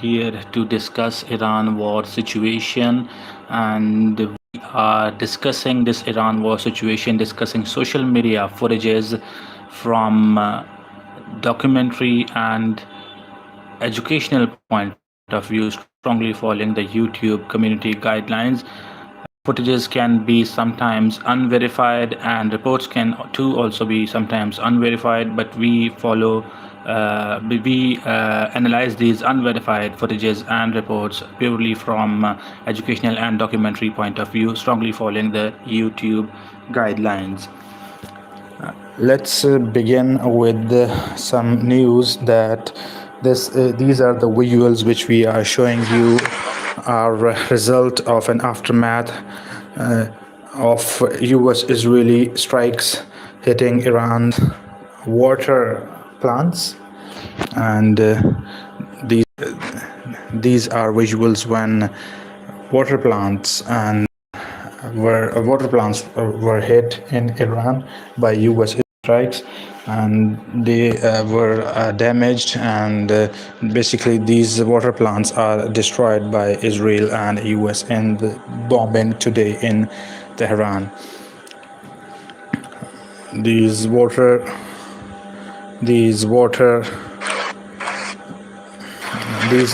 here to discuss Iran war situation, and we are discussing this Iran war situation, discussing social media footages from documentary and educational point of view, strongly following the YouTube community guidelines. Footages can be sometimes unverified, and reports can too also be sometimes unverified, but we follow we analyze these unverified footages and reports purely from educational and documentary point of view, strongly following the YouTube guidelines. Let's begin with some news that these are the visuals which we are showing you are a result of an aftermath of US-Israeli strikes hitting Iran's water plants, and these are visuals when water plants were hit in Iran by U.S. strikes, and they were damaged, and basically these water plants are destroyed by Israel and U.S. in the bombing today in Tehran. These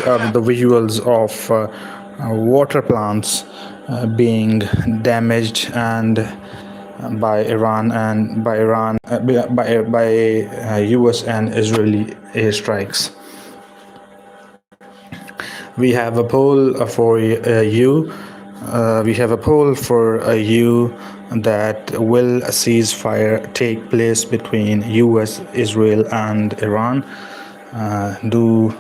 are the visuals of water plants being damaged and by Iran and by U.S. and Israeli airstrikes. We have a poll for you. We have a poll for you that will a ceasefire take place between U.S., Israel, and Iran. Do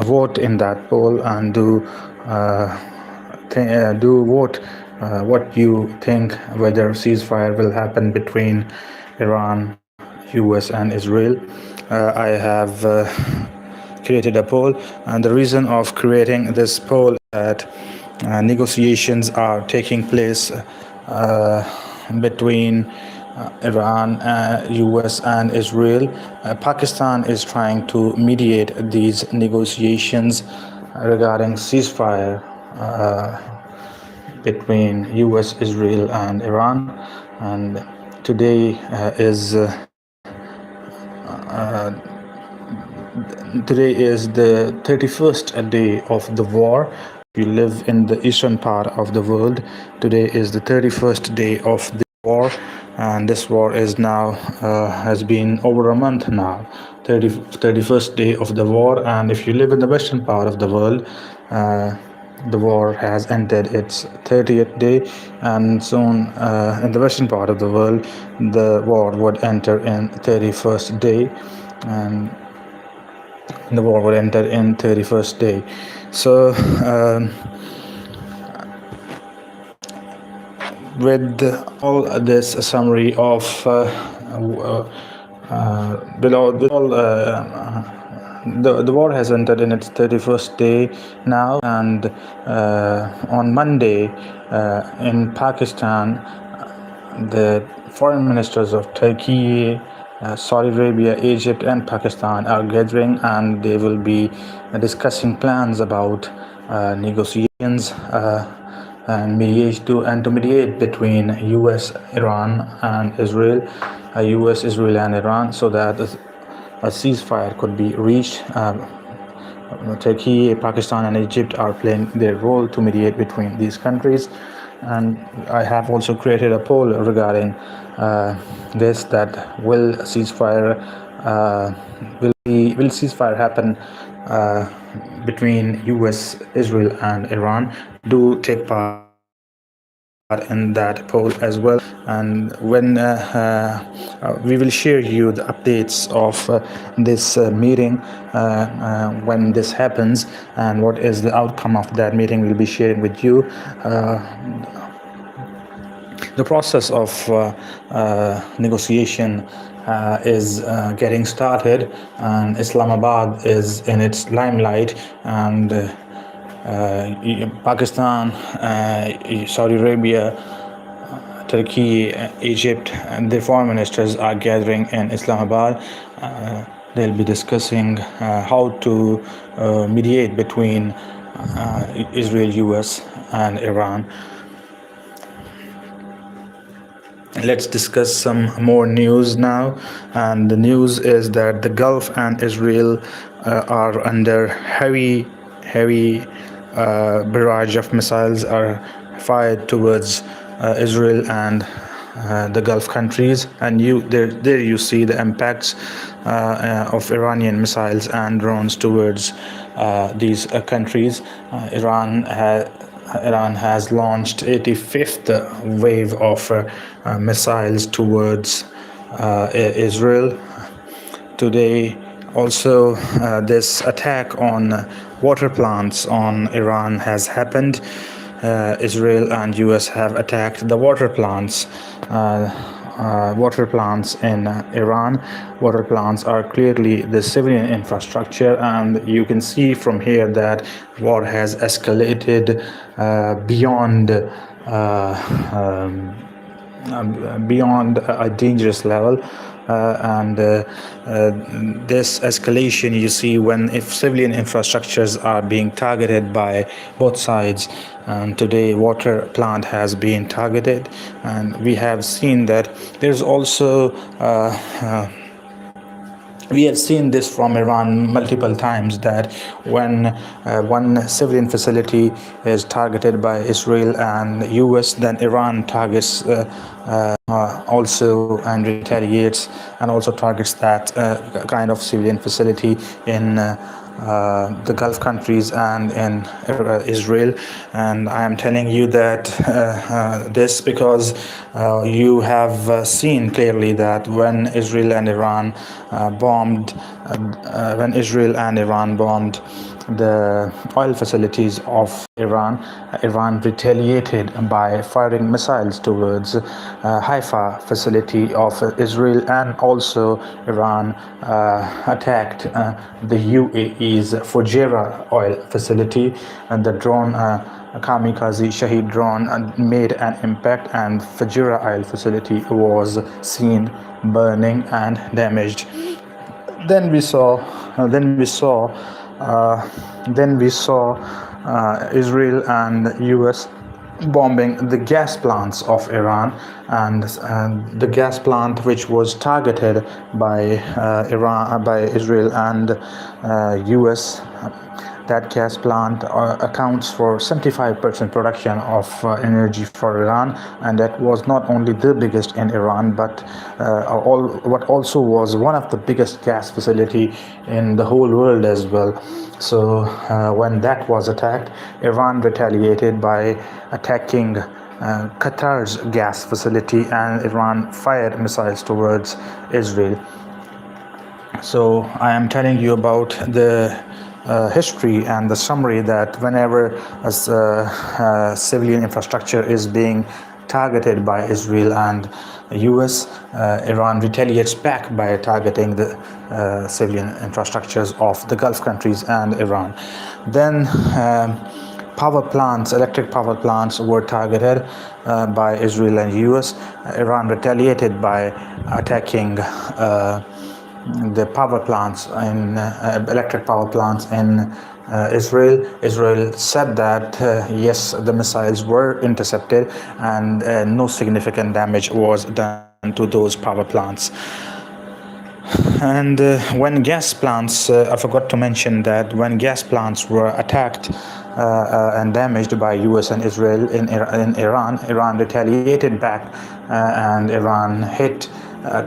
vote in that poll and do vote what you think whether ceasefire will happen between Iran, US, and Israel. I have created a poll, and the reason of creating this poll is that negotiations are taking place between Iran, US, and Israel. Pakistan is trying to mediate these negotiations regarding ceasefire between US, Israel, and Iran. And today is the 31st day of the war. If you live in the eastern part of the world, today is the 31st day of the war, and this war is now has been over a month now, 31st day of the war. And if you live in the western part of the world, the war has entered its 30th day, and soon in the western part of the world the war would enter in 31st day, and the war would enter in 31st day. So with all this summary of the war has entered in its 31st day now, and on Monday in Pakistan, the foreign ministers of Turkey, Saudi Arabia, Egypt, and Pakistan are gathering, and they will be discussing plans about negotiations and to mediate between US, Iran, and Israel, US, Israel, and Iran, so that a ceasefire could be reached. Turkey, Pakistan, and Egypt are playing their role to mediate between these countries. And I have also created a poll regarding this, that will ceasefire happen between US, Israel, and Iran? Do take part in that poll as well, and when we will share you the updates of this meeting when this happens, and what is the outcome of that meeting we'll be sharing with you. The process of negotiation is getting started, and Islamabad is in its limelight, and Pakistan, Saudi Arabia, Turkey, Egypt, and the foreign ministers are gathering in Islamabad. They'll be discussing how to mediate between Israel, US, and Iran. Let's discuss some more news now. And the news is that the Gulf and Israel are under heavy barrage of missiles are fired towards Israel and the Gulf countries. And there you see the impacts of Iranian missiles and drones towards these countries. Iran has launched 85th wave of missiles towards Israel. Today, also, this attack on water plants on Iran has happened. Israel and US have attacked the water plants in Iran. Water plants are clearly the civilian infrastructure, and you can see from here that war has escalated beyond a dangerous level. This escalation you see if civilian infrastructures are being targeted by both sides. And today water plant has been targeted, and we have seen that there's also we have seen this from Iran multiple times, that when one civilian facility is targeted by Israel and US, then Iran targets also and retaliates and also targets that kind of civilian facility in the Gulf countries and in Israel. And I am telling you that this because you have seen clearly that when Israel and Iran bombed the oil facilities of Iran retaliated by firing missiles towards Haifa facility of Israel, and also Iran attacked the UAE's Fujairah oil facility, and the drone kamikaze Shahid drone made an impact, and Fujairah oil facility was seen burning and damaged. Then we saw Israel and US bombing the gas plants of Iran, and the gas plant which was targeted by Israel and US. That gas plant accounts for 75% production of energy for Iran, and that was not only the biggest in Iran, but what also was one of the biggest gas facility in the whole world as well. So when that was attacked, Iran retaliated by attacking Qatar's gas facility, and Iran fired missiles towards Israel. So I am telling you about the history and the summary that whenever a civilian infrastructure is being targeted by Israel and US, Iran retaliates back by targeting the civilian infrastructures of the Gulf countries and Iran. Then electric power plants were targeted by Israel and US. Iran retaliated by attacking the power plants electric power plants in Israel. Israel said that yes, the missiles were intercepted, and no significant damage was done to those power plants. And when gas plants, I forgot to mention that when gas plants were attacked and damaged by US and Israel in Iran retaliated back, and Iran hit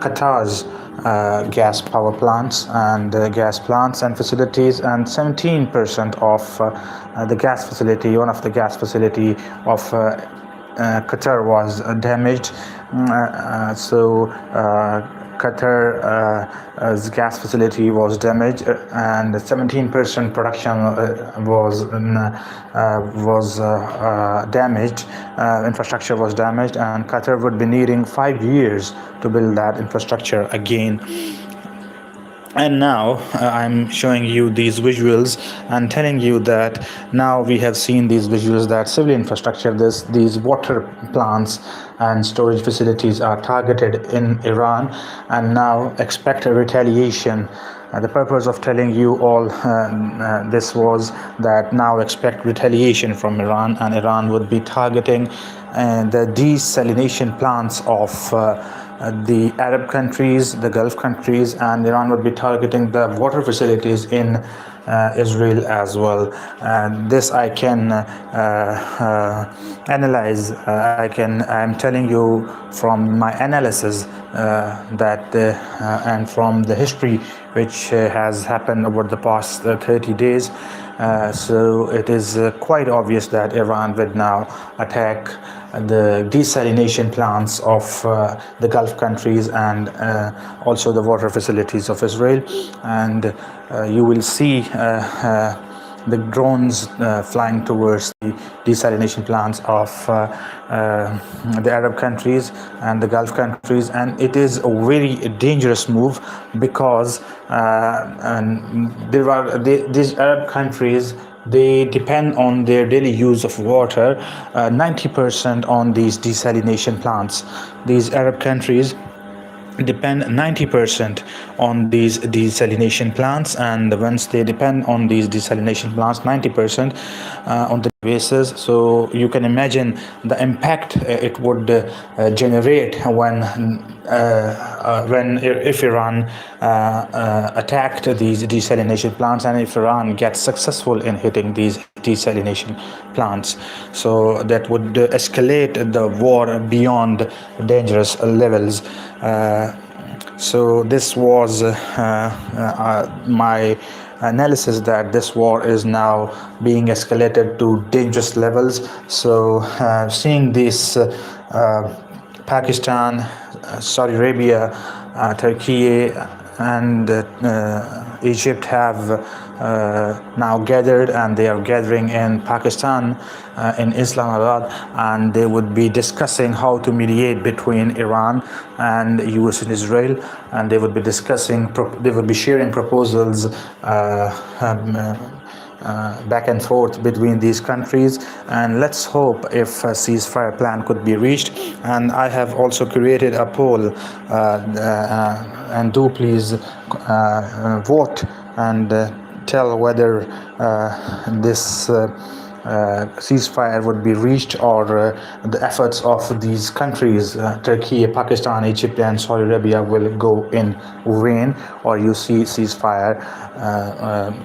Qatar's gas power plants and facilities, and 17% of the gas facility, one of the gas facility of Qatar was damaged. Qatar's gas facility was damaged, and 17% production was damaged. Infrastructure was damaged, and Qatar would be needing 5 years to build that infrastructure again. And now I'm showing you these visuals and telling you that now we have seen these visuals that civil infrastructure, these water plants and storage facilities are targeted in Iran, and now expect a retaliation The purpose of telling you all this was that now expect retaliation from Iran, and Iran would be targeting the desalination plants of the Arab countries, the Gulf countries, and Iran would be targeting the water facilities in Israel as well. And this I can analyze. I'm telling you from my analysis that and from the history which has happened over the past 30 days. So it is quite obvious that Iran will now attack the desalination plants of the Gulf countries and also the water facilities of Israel. And you will see the drones flying towards the desalination plants of the Arab countries and the Gulf countries, and it is a very dangerous move because these Arab countries, they depend on their daily use of water 90% on these desalination plants. These Arab countries depend 90% on these desalination plants, and once they depend on these desalination plants 90% on the basis, so you can imagine the impact it would generate if Iran attacked these desalination plants, and if Iran gets successful in hitting these desalination plants. So that would escalate the war beyond dangerous levels. So this was my analysis that this war is now being escalated to dangerous levels. So seeing this Pakistan, Saudi Arabia, Turkey and Egypt have now gathered, and they are gathering in Pakistan, in Islamabad, and they would be discussing how to mediate between Iran and US and Israel, and they would be sharing proposals back and forth between these countries. And let's hope if a ceasefire plan could be reached. And I have also created a poll, and do please vote and tell whether this ceasefire would be reached, or the efforts of these countries, Turkey, Pakistan, Egypt and Saudi Arabia, will go in vain, or you see ceasefire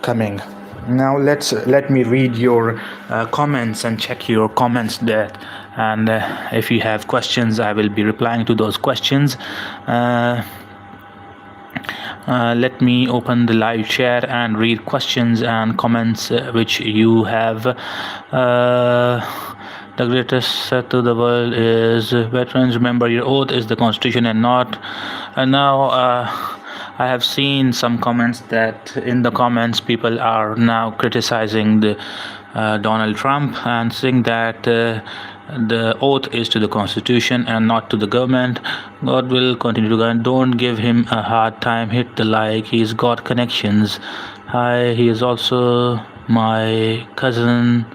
coming. Now let me read your comments and check your comments there, and if you have questions, I will be replying to those questions. Let me open the live chat and read questions and comments which you have. The greatest threat to the world is veterans. Remember, your oath is the Constitution and not. And now I have seen some comments that in the comments people are now criticizing the Donald Trump and saying that the oath is to the Constitution and not to the government. God will continue to guide. Don't give him a hard time. Hit the like. He's got connections. Hi, he is also my cousin.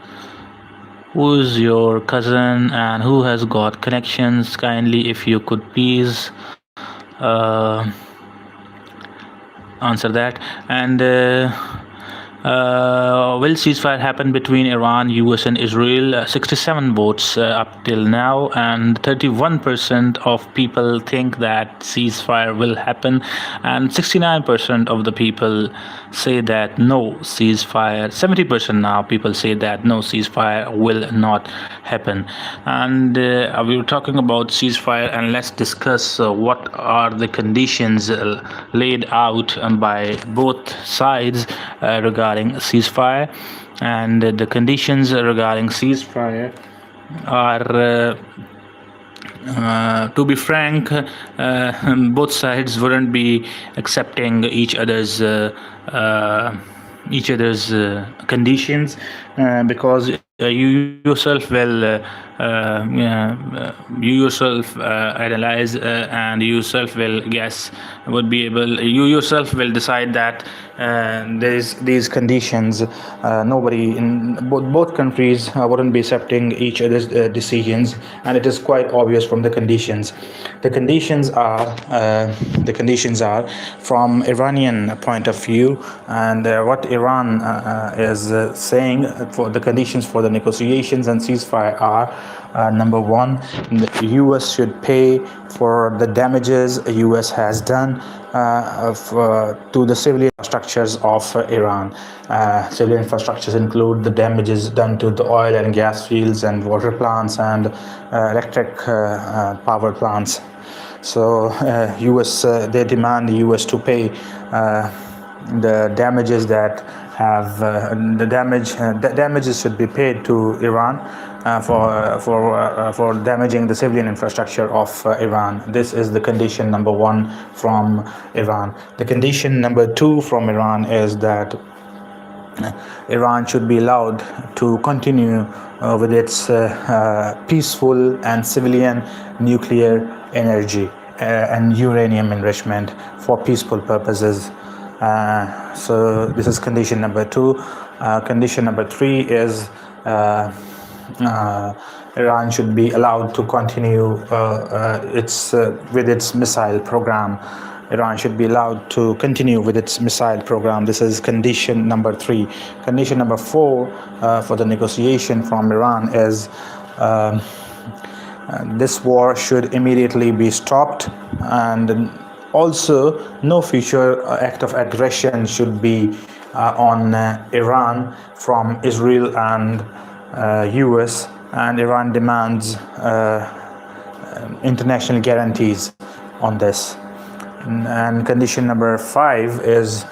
Who's your cousin and who has got connections? Kindly, if you could please answer that. And will ceasefire happen between Iran, US and Israel? 67 votes up till now, and 31% of people think that ceasefire will happen, and 69% of the people say that no ceasefire. 70% now people say that no ceasefire will not happen. And we were talking about ceasefire, and let's discuss what are the conditions laid out by both sides regarding ceasefire. And the conditions regarding ceasefire are to be frank, both sides wouldn't be accepting each other's conditions, because you yourself will analyze and you yourself will guess, you yourself will decide that these conditions, nobody in both countries wouldn't be accepting each other's decisions, and it is quite obvious from the conditions. The conditions are from Iranian point of view, and what Iran is saying for the conditions for the negotiations and ceasefire are. Number one, the U.S. should pay for the damages U.S. has done to the civilian structures of Iran. Civilian infrastructures include the damages done to the oil and gas fields and water plants and electric power plants. So U.S. They demand the U.S. to pay the damages that have the damages should be paid to Iran for damaging the civilian infrastructure of Iran. This is the condition number one from Iran. The condition number two from Iran is that Iran should be allowed to continue with its peaceful and civilian nuclear energy and uranium enrichment for peaceful purposes. So this is condition number two. Condition number three is Iran should be allowed to continue with its missile program. Iran should be allowed to continue with its missile program. This is condition number three. Condition number four for the negotiation from Iran is this war should immediately be stopped, and also no future act of aggression should be on Iran from Israel and US, and Iran demands international guarantees on this. And condition number five is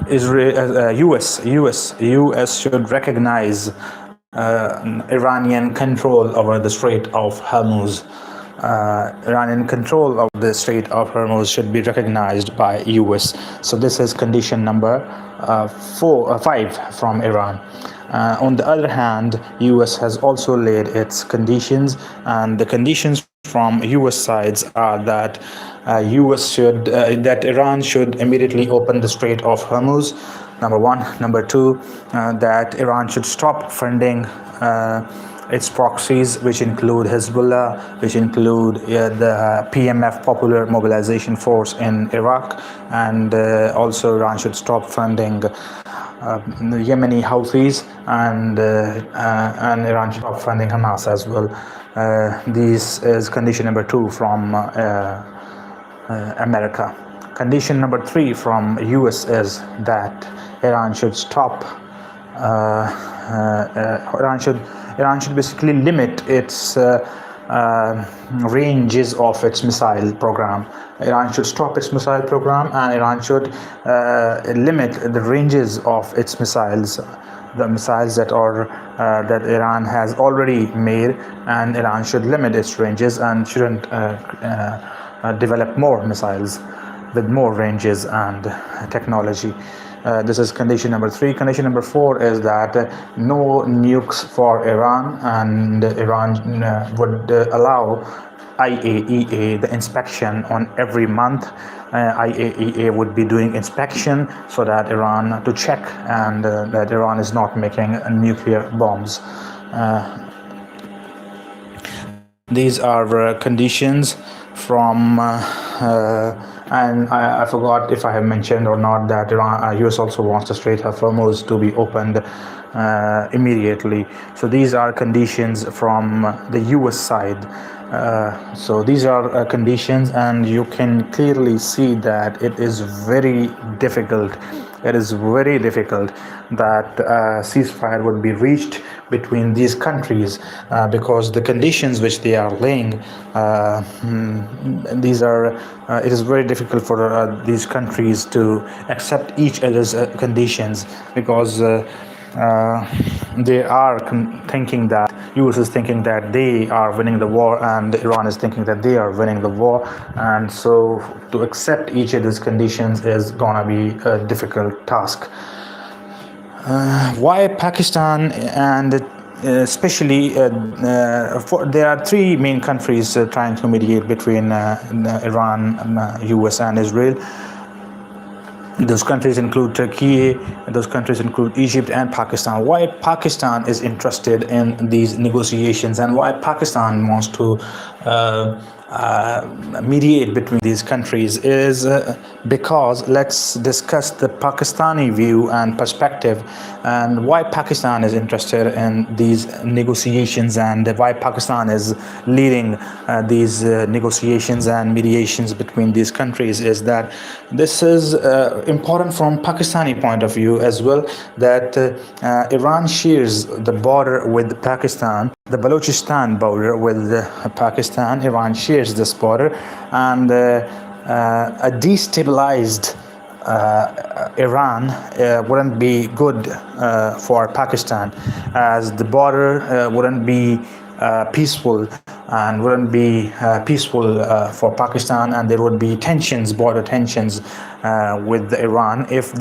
Israel, US should recognize Iranian control over the Strait of Hormuz. Iranian control of the Strait of Hormuz should be recognized by US. So this is condition number 5 from Iran. On the other hand, US has also laid its conditions, and the conditions from US sides are that that Iran should immediately open the Strait of Hormuz. Number one. Number two, that Iran should stop funding its proxies, which include Hezbollah, which include the PMF, Popular Mobilization Force in Iraq, and also Iran should stop funding the Yemeni Houthis, and Iran should stop funding Hamas as well. This is condition number 2 from America. Condition number 3 from US is that Iran should stop. Iran should basically limit its ranges of its missile program. Iran should stop its missile program, and Iran should limit the ranges of its missiles, the missiles that Iran has already made, and Iran should limit its ranges and shouldn't develop more missiles with more ranges and technology. This is condition number 3. Condition number 4 is that no nukes for Iran, and Iran would allow IAEA the inspection on every month. IAEA would be doing inspection so that Iran to check and that Iran is not making nuclear bombs. These are conditions from and I forgot if I have mentioned or not that US also wants the Strait of Hormuz to be opened immediately. So these are conditions from the US side. So these are conditions, and you can clearly see that it is very difficult. It is very difficult that ceasefire would be reached between these countries because the conditions which they are laying, it is very difficult for these countries to accept each other's conditions, because they are thinking that US is thinking that they are winning the war, and Iran is thinking that they are winning the war, and so to accept each other's conditions is gonna be a difficult task. Why Pakistan and especially there are three main countries trying to mediate between Iran, US, and Israel. Those countries include Turkey, those countries include Egypt and Pakistan. Why Pakistan is interested in these negotiations and why Pakistan wants to mediate between these countries is because let's discuss the Pakistani view and perspective and why Pakistan is interested in these negotiations and why Pakistan is leading these negotiations and mediations between these countries is that this is important from Pakistani point of view as well, that Iran shares the border with Pakistan, the Balochistan border with Pakistan. Iran shares this border, and a destabilized Iran wouldn't be good for Pakistan, as the border wouldn't be peaceful and wouldn't be peaceful for Pakistan, and there would be tensions, border tensions with Iran if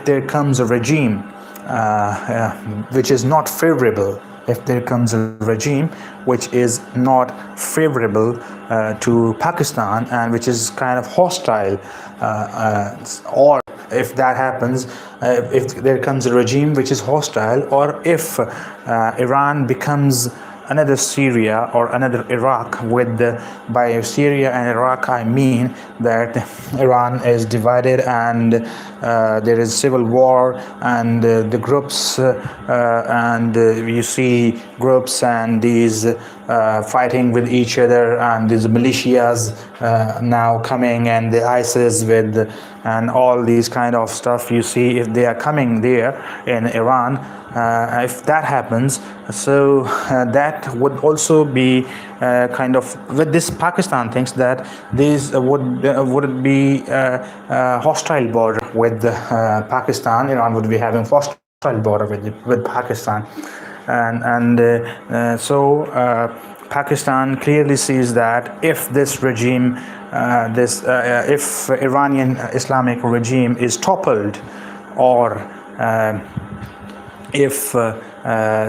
there comes a regime which is not favorable. If there comes a regime which is not favorable to Pakistan and which is kind of hostile, or if that happens, if there comes a regime which is hostile, or if Iran becomes another Syria or another Iraq, by Syria and Iraq I mean that Iran is divided and there is civil war, and the groups and you see groups and these fighting with each other, and these militias now coming, and the ISIS with and all these kind of stuff you see, if they are coming there in Iran, if that happens, so that would also be kind of, with this Pakistan thinks that this would be a hostile border with Pakistan. Iran would be having hostile border with Pakistan, and so Pakistan clearly sees that if this regime, if Iranian Islamic regime is toppled, or if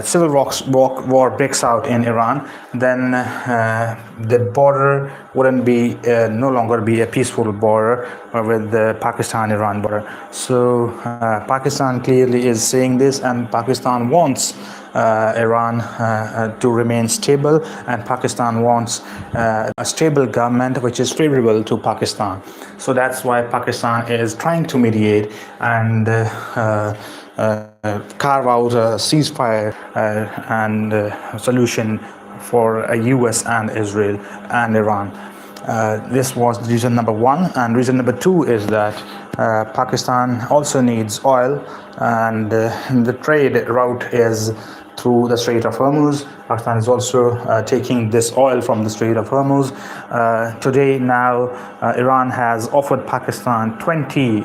civil war breaks out in Iran, then the border wouldn't be no longer be a peaceful border with the Pakistan-Iran border. So Pakistan clearly is saying this, and Pakistan wants Iran to remain stable, and Pakistan wants a stable government which is favorable to Pakistan. So that's why Pakistan is trying to mediate and carve out a ceasefire and solution for US and Israel and Iran. This was reason number one, and reason number two is that Pakistan also needs oil, and the trade route is through the Strait of Hormuz. Pakistan is also taking this oil from the Strait of Hormuz. Today now, Iran has offered Pakistan 20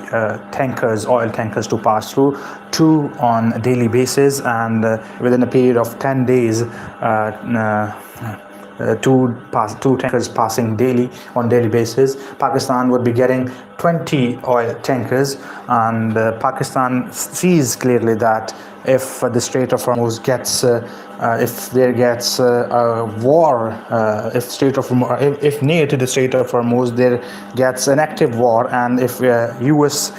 oil tankers to pass through, 2 on a daily basis, and within a period of 10 days, two tankers passing daily on daily basis. Pakistan would be getting 20 oil tankers, and Pakistan sees clearly that if the Strait of Hormuz gets if there gets a war, if near to the Strait of Hormuz there gets an active war, and if US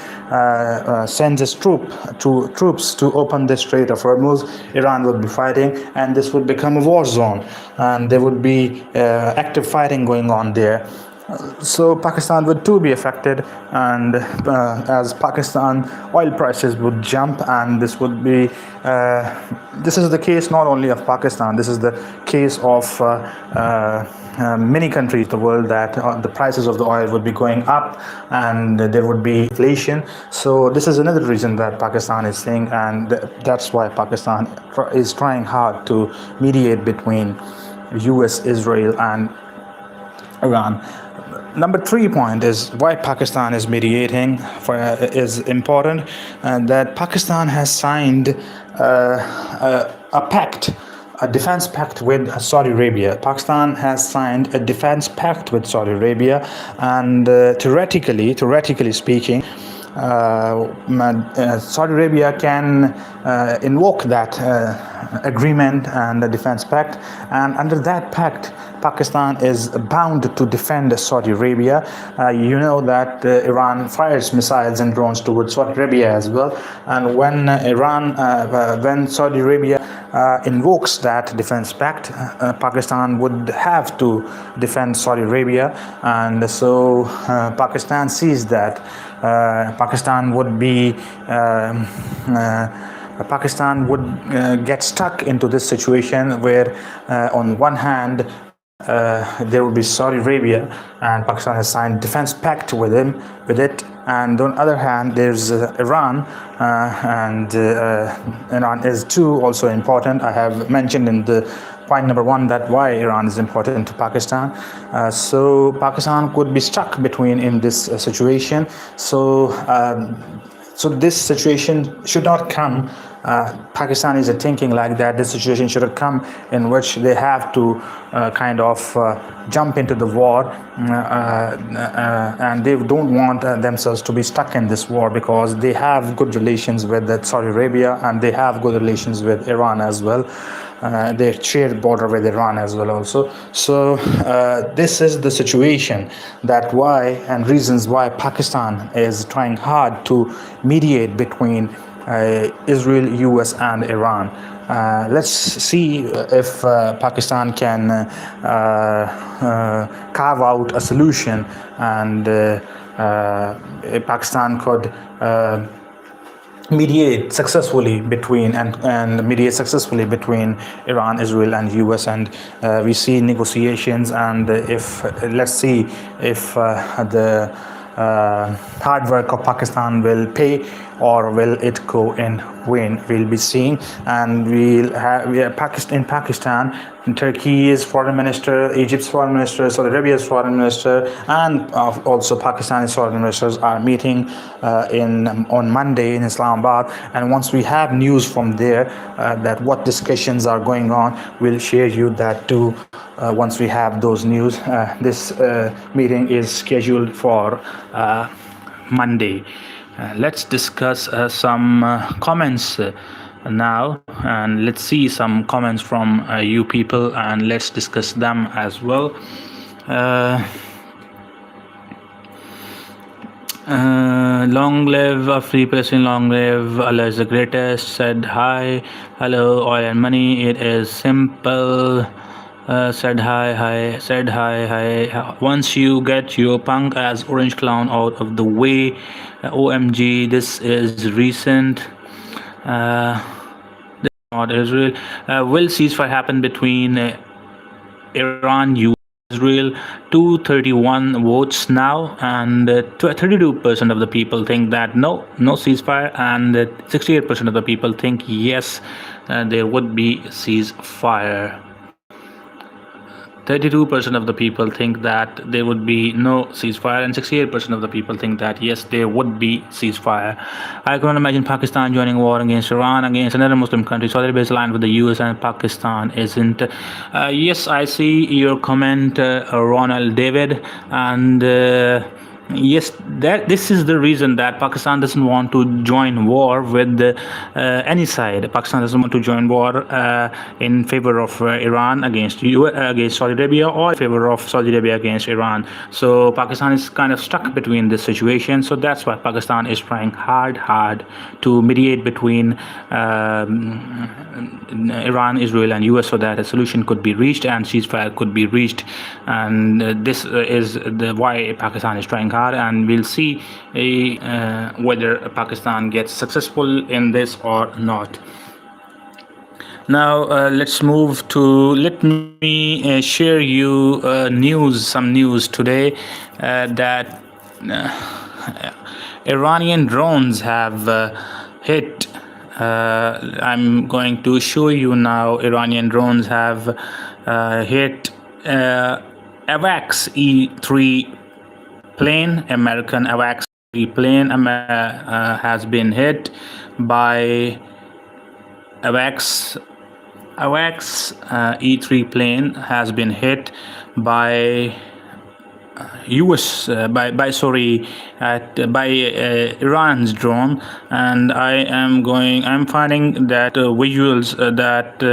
sends its troops to open the Strait of Hormuz, Iran would be fighting, and this would become a war zone, and there would be active fighting going on there. So Pakistan would too be affected, and as Pakistan oil prices would jump, and this would be this is the case not only of Pakistan, this is the case of many countries in the world, that the prices of the oil would be going up and there would be inflation. So this is another reason that Pakistan is saying, and that's why Pakistan is trying hard to mediate between US, Israel and Iran. Number 3 point is why Pakistan is mediating is important, and that Pakistan has signed a pact, a defense pact with Saudi Arabia. Pakistan has signed a defense pact with Saudi Arabia, and theoretically speaking, Saudi Arabia can invoke that agreement and the defense pact, and under that pact, Pakistan is bound to defend Saudi Arabia. You know that Iran fires missiles and drones towards Saudi Arabia as well, and when Saudi Arabia invokes that defense pact, Pakistan would have to defend Saudi Arabia, and so Pakistan sees that Pakistan would get stuck into this situation where, on one hand, there will be Saudi Arabia, and Pakistan has signed defense pact with it, and on the other hand, there's Iran, and Iran is too also important. I have mentioned in the point number one that why Iran is important to Pakistan. So Pakistan could be stuck between in this situation. So this situation should not come. Pakistanis are thinking like that. This situation should have come in which they have to jump into the war, and they don't want themselves to be stuck in this war because they have good relations with Saudi Arabia, and they have good relations with Iran as well. They share border with Iran as well also. So this is the situation that why and reasons why Pakistan is trying hard to mediate between Israel, US and Iran. Let's see if Pakistan can carve out a solution, and Pakistan could mediate successfully between Iran, Israel, and US, and we see negotiations. And let's see if the hard work of Pakistan will pay or will it go in vain. We'll be seeing, and we are Pakistan, Turkey's foreign minister, Egypt's foreign minister, Saudi Arabia's foreign minister, and also Pakistani foreign ministers are meeting on Monday in Islamabad. And once we have news from there that what discussions are going on, we'll share you that too. Once we have those news, this meeting is scheduled for Monday. Let's discuss some comments now, and let's see some comments from you people, and let's discuss them as well. Long live a free Palestine, long live Allah is the greatest. Said hi, hello, oil and money, it is simple. Said hi. Once you get your punk as orange clown out of the way, OMG, this is recent. This is not Israel. Will ceasefire happen between Iran, US, Israel? 231 votes now, and 32% of the people think that no ceasefire, and 68% of the people think yes, there would be ceasefire. 32% of the people think that there would be no ceasefire, and 68% of the people think that yes, there would be ceasefire. I cannot imagine Pakistan joining war against Iran, against another Muslim country. Saudi Arabia is aligned with the US and Pakistan isn't. Yes, I see your comment, Ronald David, and yes, this is the reason that Pakistan doesn't want to join war with any side. Pakistan doesn't want to join war in favor of Iran against Saudi Arabia, or in favor of Saudi Arabia against Iran. So Pakistan is kind of stuck between this situation. So that's why Pakistan is trying hard to mediate between Iran, Israel, and US, so that a solution could be reached and ceasefire could be reached. And this is why Pakistan is trying hard, and we'll see whether Pakistan gets successful in this or not. Now let's move to, let me share you some news today that Iranian drones have hit. I'm going to show you now. Iranian drones have hit AWACS E3 plane. American AWACS E3 plane has been hit by AWACS E3 plane has been hit by U.S. By Iran's drone, and I'm finding that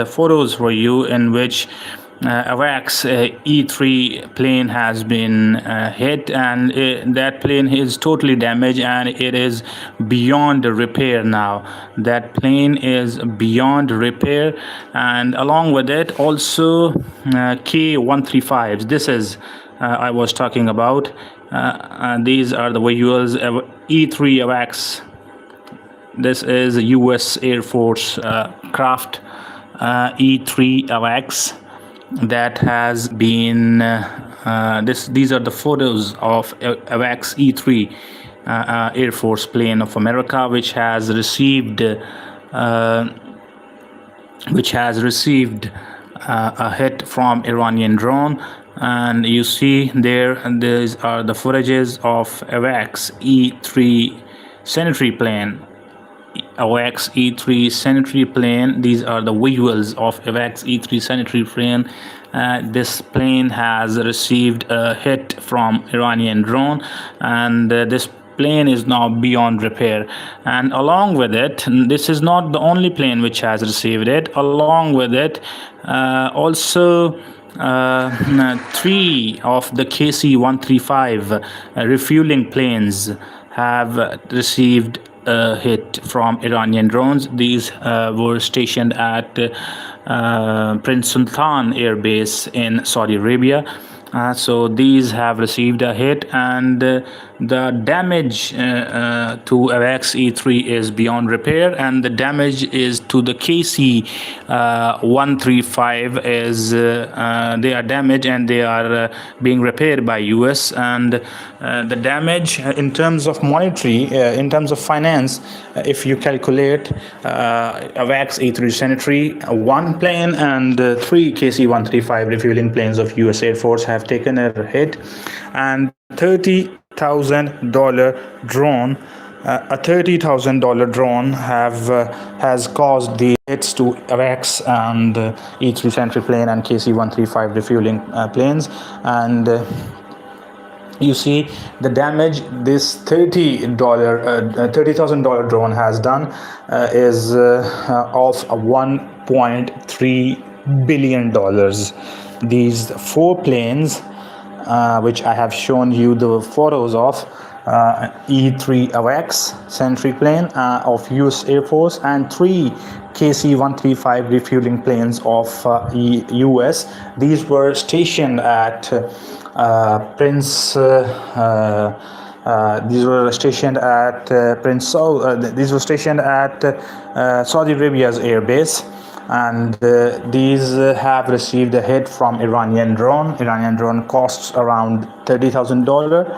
photos for you in which Iraq's E-3 plane has been hit, and that plane is totally damaged, and it is beyond repair now. That plane is beyond repair, and along with it also K-135s. This is I was talking about. These are the visuals. E-3 Iraq's. This is U.S. Air Force craft E-3 Iraq's that has been. These are the photos of Iraq's E-3 Air Force plane of America, which has received a hit from Iranian drone. And you see there, these are the footages of Iraq's E-3 sanitary plane. Iraq's E-3 sanitary plane. These are the visuals of Iraq's E-3 sanitary plane. This plane has received a hit from Iranian drone, and this plane is now beyond repair. And along with it, this is not the only plane which has received it. Along with it, also 3 of the KC-135 refueling planes have received a hit from Iranian drones. These were stationed at Prince Sultan Air Base in Saudi Arabia. So these have received a hit, and the damage to Iraq's E-3 is beyond repair, and the damage is to the KC-135 is they are damaged, and they are being repaired by US. And the damage in terms of monetary, in terms of finance, if you calculate Iraq's E-3 sanitary, 1 plane and 3 KC-135 refueling planes of US Air Force have taken a hit, and $30,000 drone, a $30,000 drone has caused the hits to Iraq's and E-3 sanitary plane and KC-135 refueling planes. And you see the damage this $30,000 drone has done is of $1.3 billion. These 4 planes, which I have shown you the photos of, E-3 Iraq's sanitary plane of US Air Force, and 3 KC-135 refueling planes of US. These were stationed at Prince Saudi Arabia's air base, and these have received a hit from Iranian drone. Iranian drone costs around $30,000,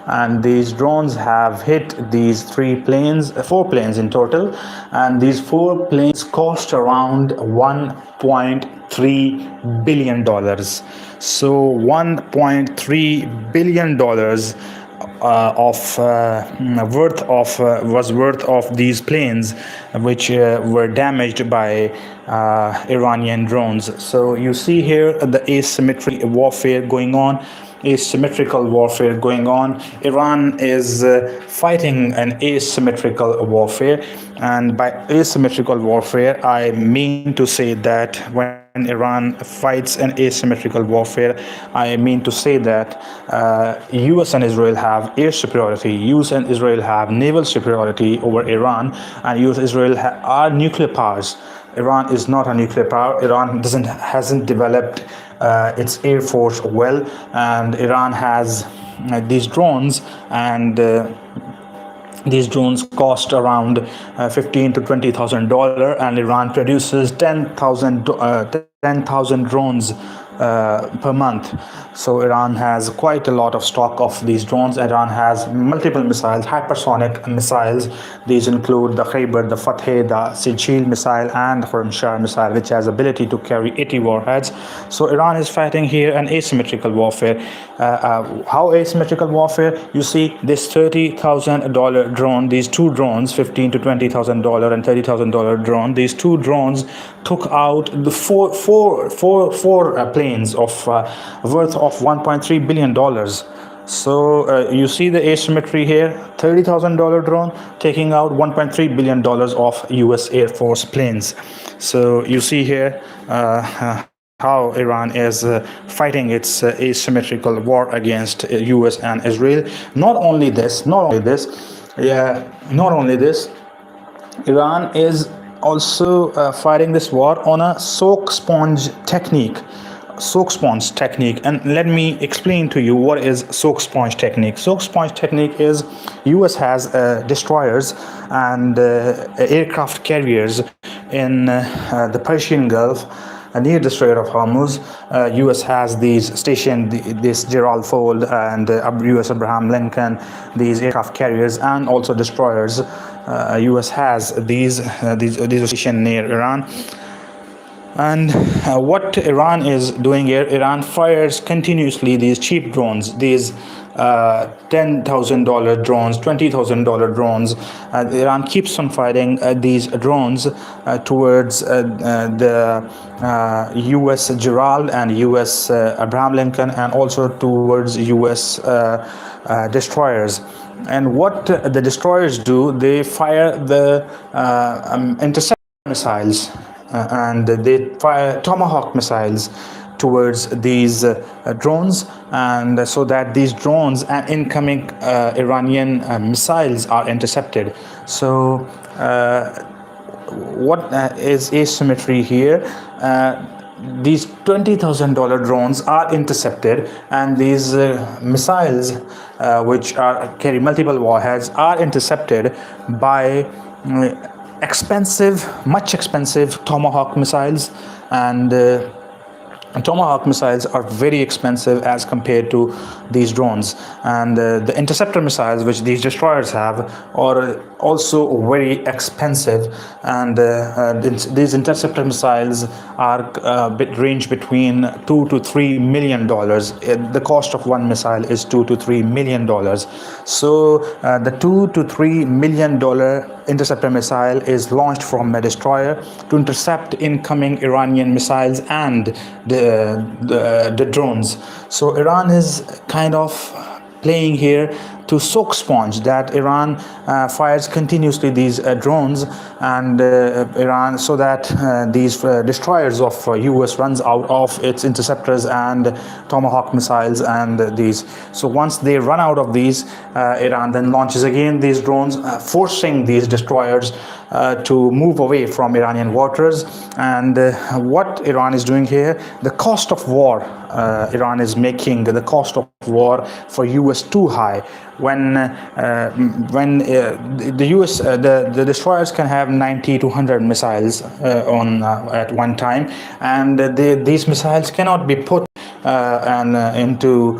and these drones have hit these 4 planes in total, and these 4 planes cost around $1.3 billion. So $1.3 billion was worth of these planes, which were damaged by Iranian drones. So you see here the asymmetrical warfare going on. Iran is fighting an asymmetrical warfare, and by asymmetrical warfare I mean to say that when Iran fights an asymmetrical warfare, I mean to say that US and Israel have air superiority, US and Israel have naval superiority over Iran, and US and Israel are nuclear powers. Iran is not a nuclear power. Iran hasn't developed its air force well, and Iran has these drones, and these drones cost around $15,000 to $20,000, and Iran produces 10,000 drones per month. So Iran has quite a lot of stock of these drones. Iran has multiple missiles, hypersonic missiles. These include the Khyber, the Fateh, the Sijil missile, and the Khorramshahr missile, which has ability to carry 80 warheads. So Iran is fighting here an asymmetrical warfare. How asymmetrical warfare? You see this $30,000 drone, these 2 drones, $15,000 to $20,000 and $30,000 drone. These 2 drones took out the four planes of worth of $1.3 billion. So you see the asymmetry here, $30,000 drone taking out $1.3 billion of US Air Force planes. So you see here how Iran is fighting its asymmetrical war against US and Israel. Not only this, Iran is also fighting this war on a soak sponge technique. And let me explain to you what is soak sponge technique. Soak sponge technique is US has destroyers and aircraft carriers in the Persian Gulf near the Strait of Hormuz. US has these stationed, this Gerald Ford and US Abraham Lincoln, these aircraft carriers and also destroyers. US has these stationed near Iran. And what Iran is doing here, Iran fires continuously these cheap drones, these $10,000 drones, $20,000 drones. Iran keeps on firing these drones towards the US Gerald and US Abraham Lincoln, and also towards US destroyers. And what the destroyers do, they fire the interceptor missiles and they fire Tomahawk missiles towards these drones, and so that these drones and incoming Iranian missiles are intercepted. So what is asymmetry here? These $20,000 drones are intercepted, and these missiles, which carry multiple warheads, are intercepted by much expensive Tomahawk missiles. And Tomahawk missiles are very expensive as compared to these drones, and the interceptor missiles which these destroyers have are also very expensive. And these interceptor missiles are range between $2 to $3 million. The cost of one missile is $2 to $3 million. So the $2 to $3 million interceptor missile is launched from a destroyer to intercept incoming Iranian missiles and the drones. So Iran is kind of playing here to soak sponge, that Iran fires continuously these drones, and Iran, so that these destroyers of US runs out of its interceptors and Tomahawk missiles and these. So once they run out of these, Iran then launches again these drones, forcing these destroyers to move away from Iranian waters. And what Iran is doing here, the cost of war, Iran is making the cost of war for US too high. When the US, the destroyers can have 90 to 100 missiles at one time, and these missiles cannot be put into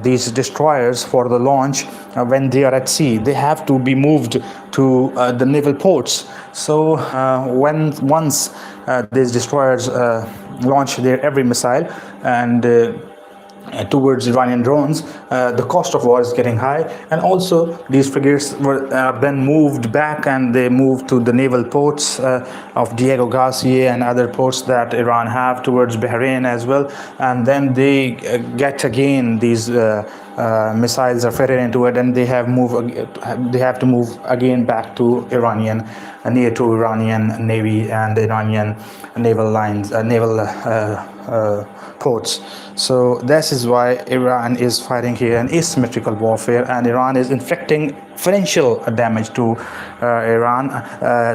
these destroyers for the launch when they are at sea. They have to be moved to the naval ports. So once these destroyers launch their every missile and towards Iranian drones, the cost of war is getting high, and also these frigates were then moved back, and they moved to the naval ports of Diego Garcia and other ports that Iran have towards Bahrain as well, and then they get again these missiles are fitted into it, and they have to move again back to Iranian, near to Iranian Navy and Iranian naval lines, naval ports. So this is why Iran is fighting here an asymmetrical warfare, and Iran is inflicting financial damage to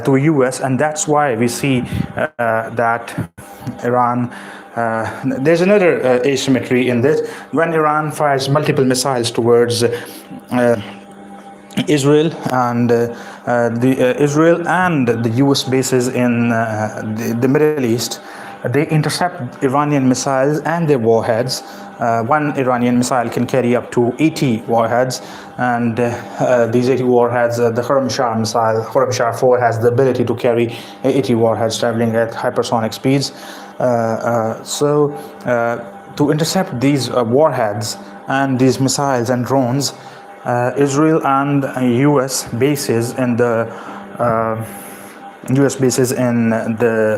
to US, and that's why we see that Iran. There's another asymmetry in this. When Iran fires multiple missiles towards Israel and Israel and the US bases in the Middle East, they intercept Iranian missiles and their warheads. One Iranian missile can carry up to 80 warheads, and these 80 warheads, the Khorramshahr missile, Khorramshahr 4, has the ability to carry 80 warheads traveling at hypersonic speeds. To intercept these warheads and these missiles and drones, Israel and US bases in the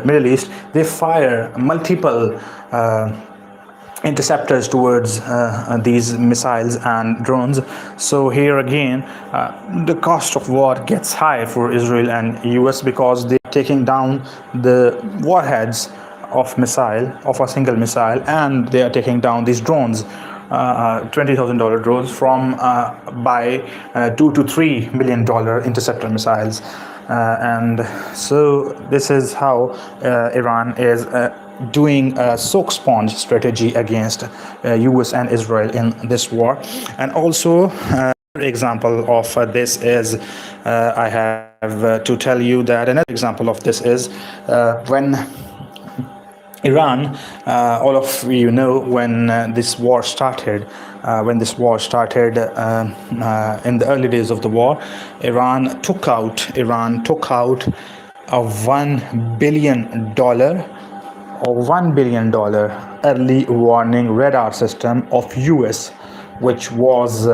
Middle East, they fire multiple interceptors towards these missiles and drones. So here again, the cost of war gets high for Israel and US because they are taking down the warheads of a single missile, and they are taking down these drones, $20,000 drones from by $2 to $3 million interceptor missiles. And so this is how Iran is doing a soak sponge strategy against US and Israel in this war. And also example of this is I have to tell you that another example of this is when Iran, all of you know, when this war started, in the early days of the war, Iran took out a $1 billion early warning radar system of US, which was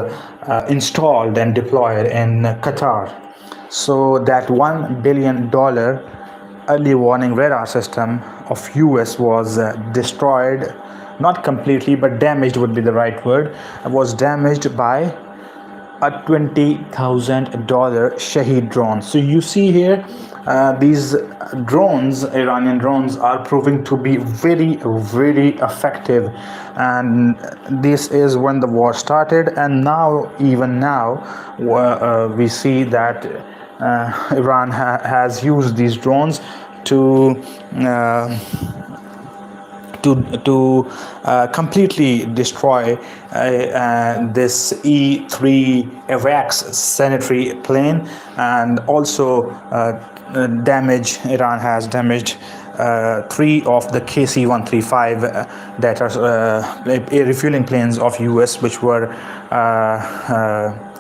installed and deployed in Qatar. So that $1 billion early warning radar system of US was destroyed, not completely, but damaged would be the right word. It was damaged by a $20,000 Shahed drone. So you see here, these drones, Iranian drones, are proving to be very, very effective. And this is when the war started, and now, even now, we see that Iran has used these drones to completely destroy this E-3 AVAX sanitary plane, and also Iran has damaged 3 of the KC-135 that are air refueling planes of US, which were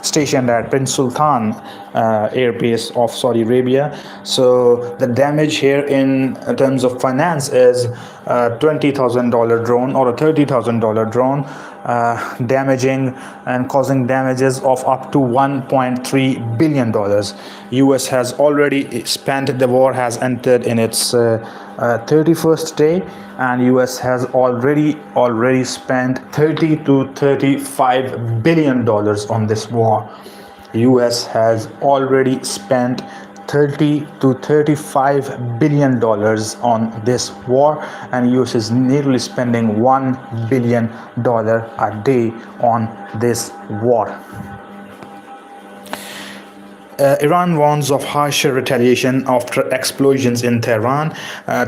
stationed at Prince Sultan Air Base of Saudi Arabia. So the damage here in terms of finance is $20,000 drone or a $30,000 drone, damaging and causing damages of up to $1.3 billion. US has already spent, the war has entered in its 31st day, and US has already spent $30 to $35 billion on this war. US has already spent $30 to $35 billion on this war, and US is nearly spending $1 billion a day on this war. Iran warns of harsher retaliation after explosions in Tehran.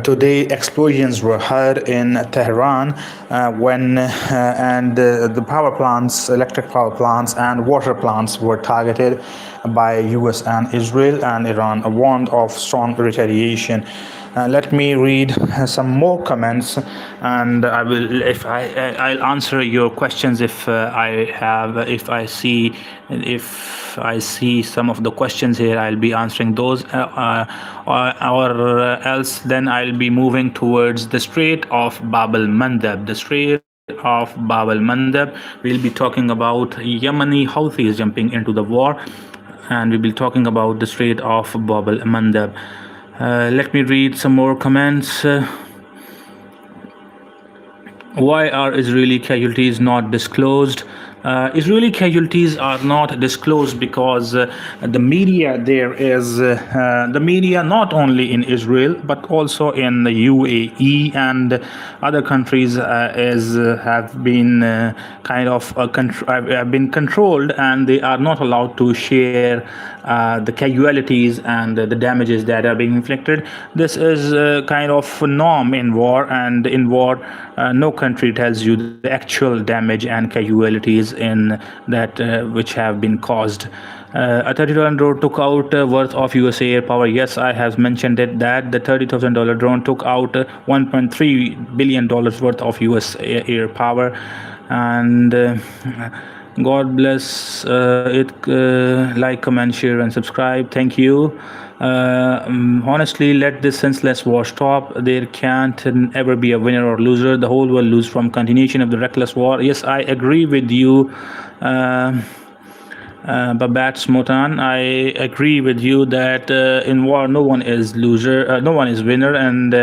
Today, explosions were heard in Tehran and the power plants, electric power plants and water plants were targeted by US and Israel, and Iran warned of strong retaliation. Let me read some more comments, and I'll answer your questions if I see some of the questions here. I'll be answering those, or else then I'll be moving towards the Strait of Bab al-Mandab. The Strait of Bab al-Mandab. We'll be talking about Yemeni Houthis jumping into the war, and we'll be talking about the Strait of Bab al-Mandab. Let me read some more comments. Why are Israeli casualties not disclosed? Israeli casualties are not disclosed because the media the media not only in Israel but also in the UAE and other countries have been have been controlled, and they are not allowed to share the casualties and the damages that are being inflicted. This is kind of a norm in war, and in war no country tells you the actual damage and casualties in that which have been caused. A $30,000 drone took out worth of USA air power. Yes, I have mentioned it, that the $30,000 drone took out $1.3 billion worth of US air power. And God bless it. Like, comment, share and subscribe. Thank you. Honestly, let this senseless war stop. There can't ever be a winner or loser. The whole will lose from continuation of the reckless war. Yes, I agree with you. Babat Smotan, I agree with you that in war no one is loser, no one is winner, and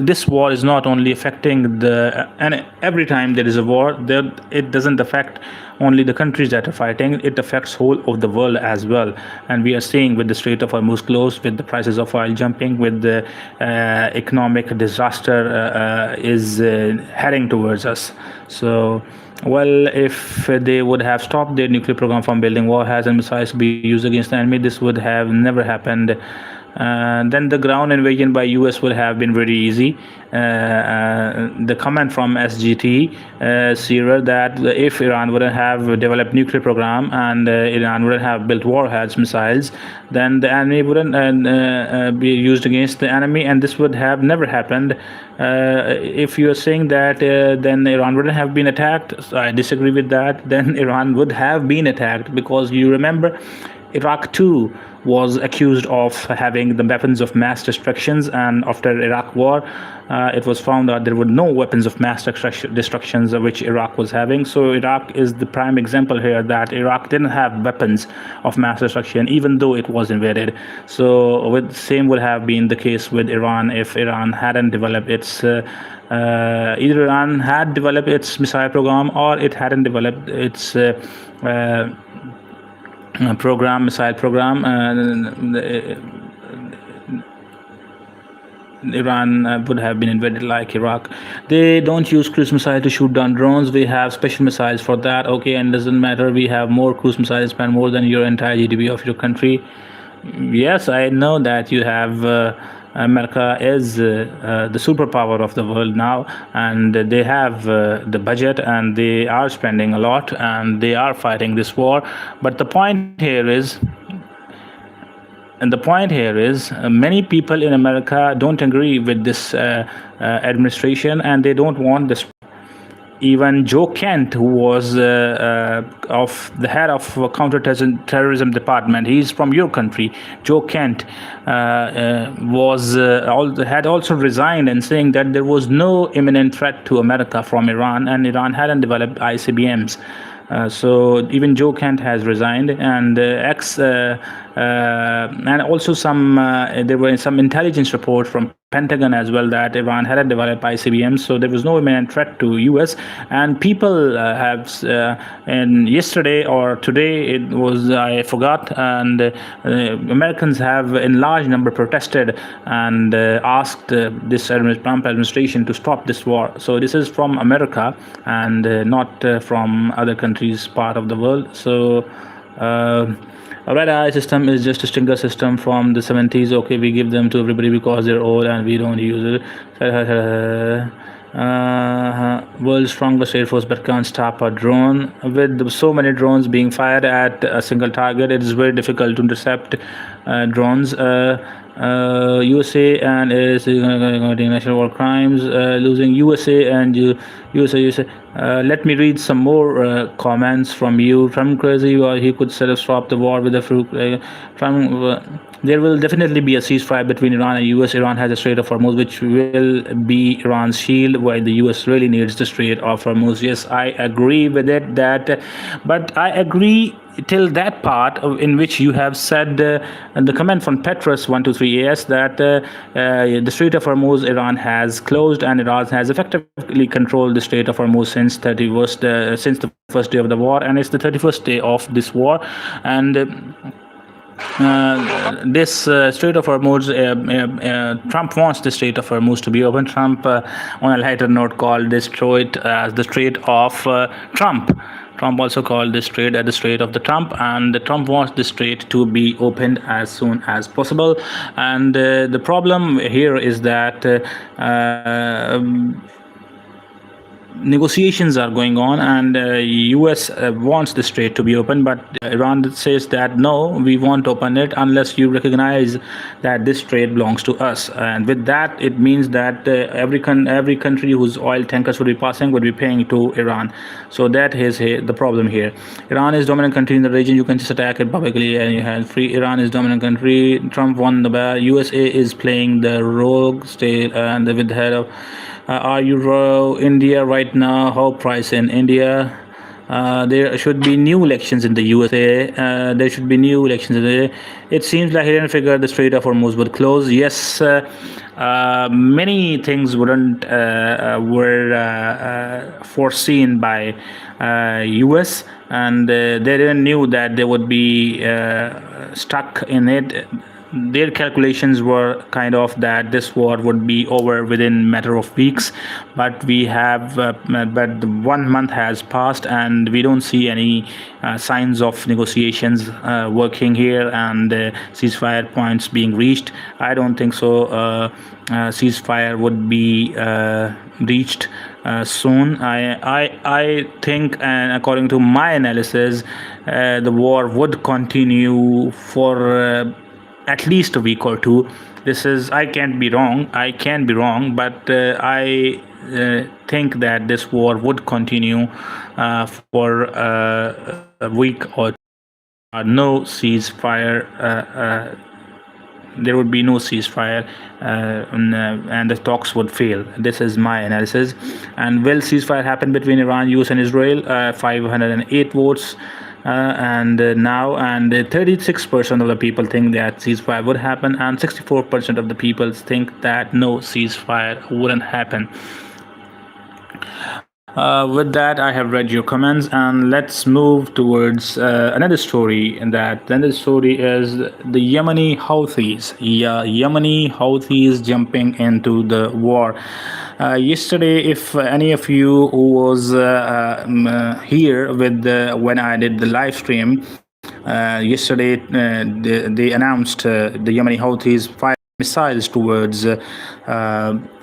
this war is not only affecting and every time there is a war, it doesn't affect only the countries that are fighting, it affects whole of the world as well. And we are seeing with the Strait of Hormuz closed, with the prices of oil jumping, with the economic disaster is heading towards us. So, well, if they would have stopped their nuclear program from building warheads and missiles to be used against the enemy, this would have never happened. Then the ground invasion by US would have been very easy. The comment from SGT, Sierra, that if Iran wouldn't have developed nuclear program and Iran wouldn't have built warheads, missiles, then the enemy wouldn't be used against the enemy, and this would have never happened. If you are saying that then Iran wouldn't have been attacked, so I disagree with that. Then Iran would have been attacked, because you remember Iraq too was accused of having the weapons of mass destructions, and after Iraq war it was found that there were no weapons of mass destructions which Iraq was having. So Iraq is the prime example here that Iraq didn't have weapons of mass destruction even though it was invaded. So with same would have been the case with Iran if Iran hadn't developed its either Iran had developed its missile program or it hadn't developed its missile program. Iran would have been invaded like Iraq. They don't use cruise missiles to shoot down drones. We have special missiles for that. Okay, and doesn't matter. We have more cruise missiles, spend more than your entire GDP of your country. Yes, I know that you have. America is the superpower of the world now, and they have the budget, and they are spending a lot, and they are fighting this war. But the point here is, many people in America don't agree with this administration, and they don't want this. Even Joe Kent, who was of the head of counterterrorism department, he's from your country. Joe Kent had also resigned and saying that there was no imminent threat to America from Iran, and Iran hadn't developed ICBMs. So even Joe Kent has resigned, and and also there were some intelligence reports from Pentagon as well that Iran hadn't developed ICBMs, so there was no imminent threat to US. And people and yesterday or today it was, I forgot, and Americans have in large number protested and asked this Trump administration to stop this war. So this is from America and not from other countries part of the world. So a red eye system is just a stinger system from the 70s. Okay, we give them to everybody because they're old and we don't use it. World's strongest air force but can't stop a drone. With so many drones being fired at a single target, it is very difficult to intercept drones. USA and is national war crimes, losing USA and USA. Let me read some more comments from you. Trump crazy, or he could stop the war with the fruit. Trump. There will definitely be a ceasefire between Iran and US. Iran has a Strait of Hormuz, which will be Iran's shield, while the US really needs the Strait of Hormuz. Yes, I agree with it. But I agree till that part in which you have said the comment from Petrus 123AS that the Strait of Hormuz Iran has closed, and Iran has effectively controlled the Strait of Hormuz since the first day of the war, and it's the 31st day of this war. And this Strait of Hormuz, Trump wants the Strait of Hormuz to be open. Trump, on a lighter note, called this strait as the Strait of Trump. Trump also called this strait as the Strait of the Trump, and Trump wants the strait to be opened as soon as possible. And the problem here is that negotiations are going on, and US wants the strait to be open, but Iran says that no, we won't open it unless you recognize that this strait belongs to us. And with that, it means that every country whose oil tankers would be passing would be paying to Iran. So that is the problem here. Iran is dominant country in the region. You can just attack it publicly and you have free. Iran is dominant country. Trump won the battle. USA is playing the rogue state, and with the head of are you India right now? How price in India? there should be new elections in the USA. There should be new elections in the. It seems like he didn't figure the Strait of Hormuz would close. Yes, many things were foreseen by US, and they didn't knew that they would be stuck in it. Their calculations were kind of that this war would be over within matter of weeks, but we have but 1 month has passed and we don't see any signs of negotiations working here and ceasefire points being reached. I don't think so. Ceasefire would be reached soon. I think, and according to my analysis, the war would continue for at least a week or two. This is, I can be wrong, but I think that this war would continue for a week or no ceasefire. There would be no ceasefire, and the talks would fail. This is my analysis. And will ceasefire happen between Iran, US, and Israel? 508 votes. And 36% of the people think that ceasefire would happen, and 64% of the people think that no ceasefire wouldn't happen. With that, I have read your comments, and let's move towards another story. And that another story is the Yemeni Houthis. Yemeni Houthis jumping into the war. Yesterday, if any of you who was here with when I did the live stream, yesterday they announced the Yemeni Houthis fired missiles towards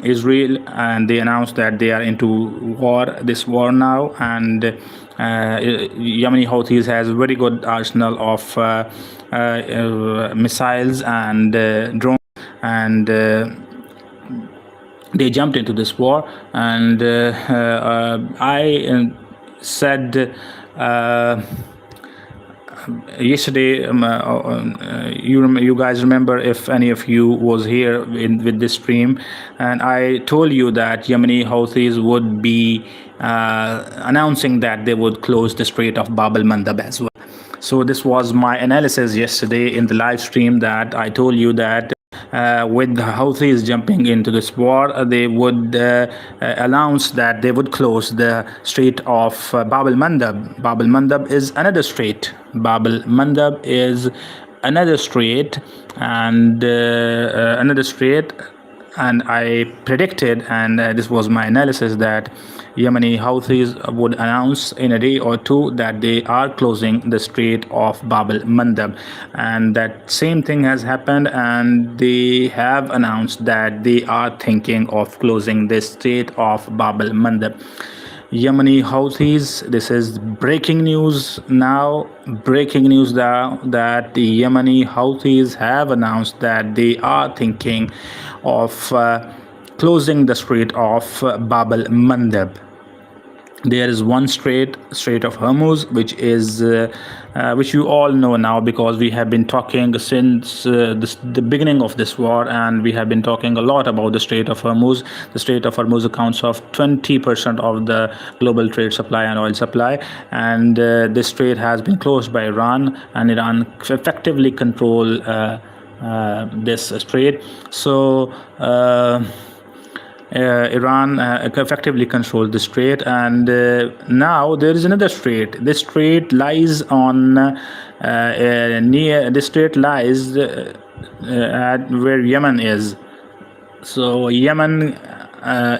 Israel, and they announced that they are into this war now. And Yemeni Houthis has a very good arsenal of missiles and drones, and they jumped into this war. And I said yesterday, you guys remember, if any of you was here with this stream, and I told you that Yemeni Houthis would be announcing that they would close the Strait of Bab al-Mandab as well. So this was my analysis yesterday in the live stream, that I told you that with the Houthis jumping into this war, they would announce that they would close the Strait of Bab al-Mandab. Bab al-Mandab is another strait. Bab al-Mandab is another strait, and and I predicted, and this was my analysis, that Yemeni Houthis would announce in a day or two that they are closing the Strait of Bab al-Mandab, and that same thing has happened, and they have announced that they are thinking of closing the Strait of Bab al-Mandab. Yemeni Houthis, this is breaking news now, that the Yemeni Houthis have announced that they are thinking of closing the Strait of Bab al-Mandab. There is one Strait of Hormuz, which you all know now, because we have been talking since the beginning of this war, and we have been talking a lot about the Strait of Hormuz. The Strait of Hormuz accounts of 20% of the global trade supply and oil supply, and this strait has been closed by Iran, and Iran effectively control this strait. So Iran effectively controlled the strait, and now there is another strait. This strait lies on near. This strait lies at where Yemen is. So Yemen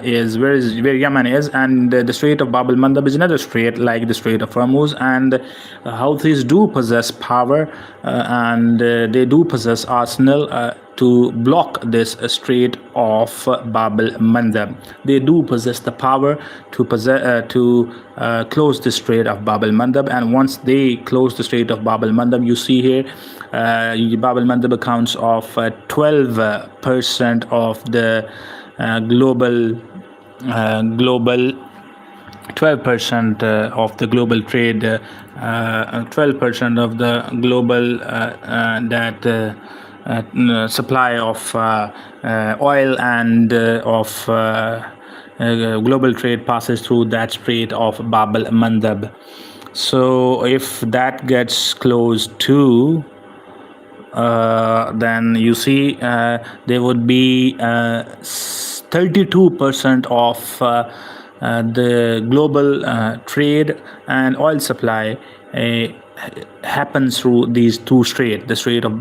is where Yemen is, and the Strait of Bab al-Mandab is another strait like the Strait of Hormuz. And Houthis do possess power, and they do possess arsenal to block this Strait of Bab al-Mandab. They do possess the power to close the Strait of Bab al-Mandab, and once they close the Strait of Bab al-Mandab, you see here Bab al-Mandab accounts of 12% of the global 12% of the global trade, 12% of the global supply of oil and of global trade passes through that Strait of Bab al-Mandab. So if that gets closed too, then you see there would be 32% of the global trade and oil supply happens through these two straits, the Strait of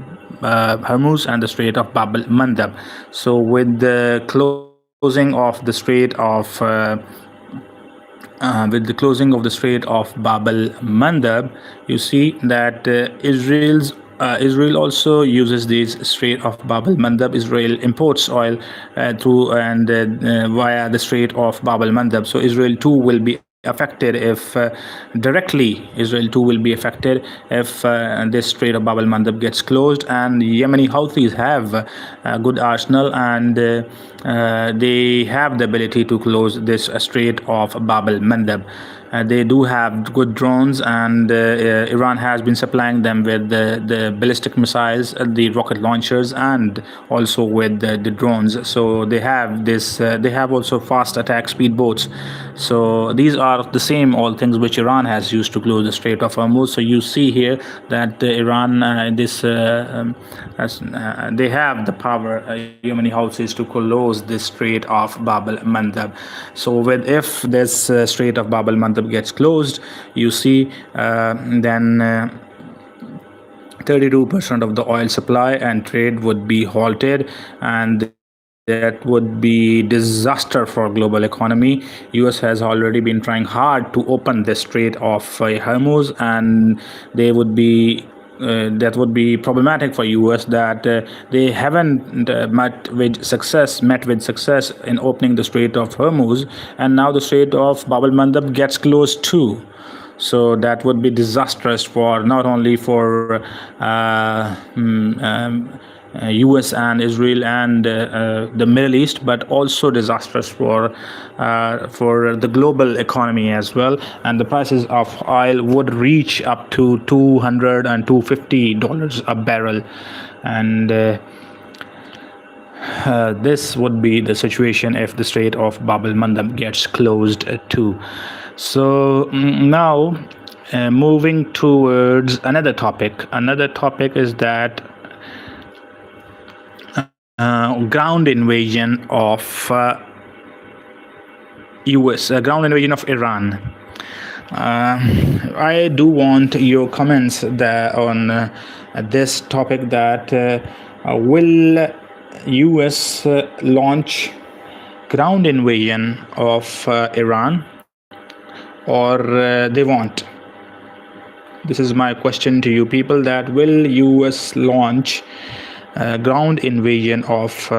Hormuz and the Strait of Bab al-Mandab. So with the closing of the Strait of Bab al-Mandab, you see that Israel also uses this Strait of Bab al-Mandab. Israel imports oil through and via the Strait of Bab al-Mandab. So Israel too will be affected if directly Israel too will be affected if this Strait of Bab al-Mandab gets closed. And Yemeni Houthis have a good arsenal, and they have the ability to close this Strait of Bab al-Mandab. They do have good drones, and Iran has been supplying them with the ballistic missiles, the rocket launchers, and also with the drones. So they have this. They have also fast attack speedboats. So these are the same all things which Iran has used to close the Strait of Hormuz. So you see here that Iran, they have the power, Yemeni Houthis, to close this Strait of Bab al-Mandab. So if this Strait of Bab al-Mandab gets closed, you see then 32% of the oil supply and trade would be halted, and that would be disaster for global economy. US has already been trying hard to open the Strait of Hormuz, and they would be that would be problematic for US, that they haven't met with success in opening the Strait of Hormuz, and now the Strait of Bab al-Mandab gets closed too. So that would be disastrous for not only for US and Israel and the Middle East, but also disastrous for the global economy as well. And the prices of oil would reach up to $200 and $250 a barrel, and this would be the situation if the Strait of Bab al-Mandab gets closed too. So now moving towards another topic. Another topic is that ground invasion of ground invasion of Iran. I do want your comments on this topic, that will US launch ground invasion of Iran, or they won't? This is my question to you people, that will US launch ground invasion of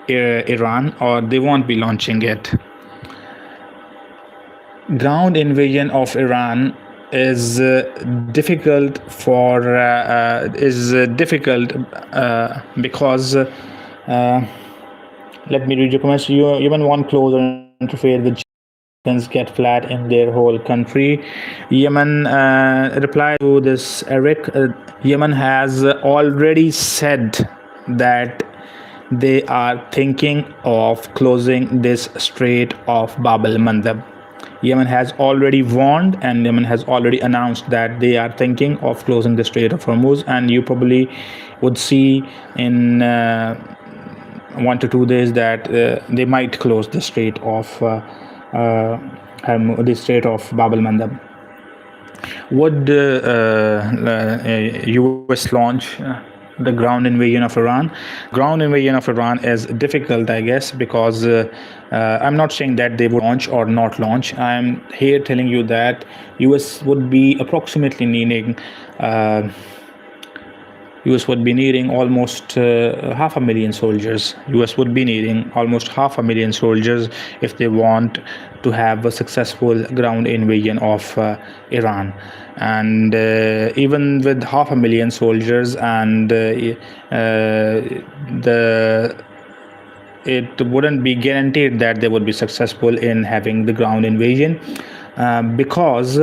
Iran, or they won't be launching it? Ground invasion of Iran is difficult because let me read your comments. You even one close or interfere with get flat in their whole country. Yemen replied to this, Eric. Yemen has already said that they are thinking of closing this Strait of Bab al-Mandab. Yemen has already warned, and Yemen has already announced that they are thinking of closing the Strait of Hormuz, and you probably would see in 1 to 2 days that they might close the Strait of the Strait of Bab al-Mandab. Would US launch the ground invasion of Iran? Ground invasion of Iran is difficult, I guess, because I'm not saying that they would launch or not launch. I'm here telling you that US would be approximately needing US would be needing almost 500,000 soldiers. US would be needing almost 500,000 soldiers if they want to have a successful ground invasion of Iran. And even with 500,000 soldiers, and it wouldn't be guaranteed that they would be successful in having the ground invasion, because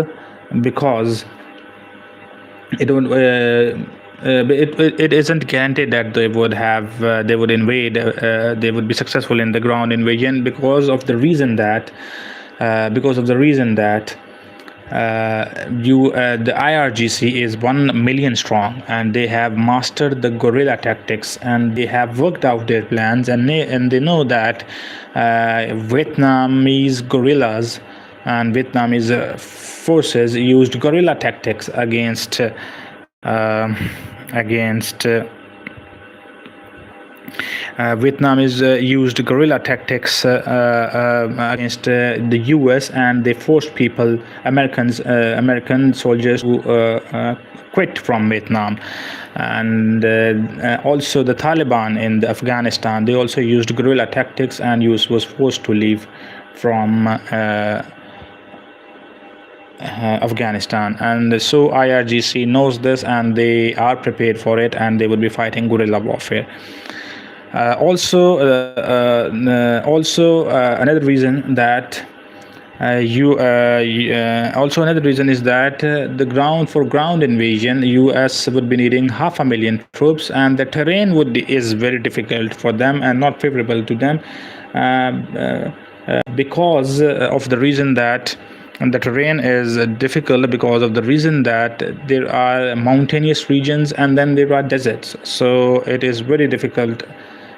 it isn't guaranteed that they would invade, they would be successful in the ground invasion, because of the reason that the IRGC is 1 million strong, and they have mastered the guerrilla tactics, and they have worked out their plans, and they know that Vietnamese guerrillas and Vietnamese forces used guerrilla tactics against Vietnamese used guerrilla tactics against the U.S., and they forced American soldiers to quit from Vietnam. And also the Taliban in Afghanistan, they also used guerrilla tactics, and was forced to leave from Afghanistan. And so IRGC knows this, and they are prepared for it, and they will be fighting guerrilla warfare. Also, another reason that another reason is that the ground invasion, U.S. would be needing 500,000 troops, and the terrain is very difficult for them and not favorable to them, because of the reason that the terrain is difficult, because of the reason that there are mountainous regions and then there are deserts. So it is very difficult.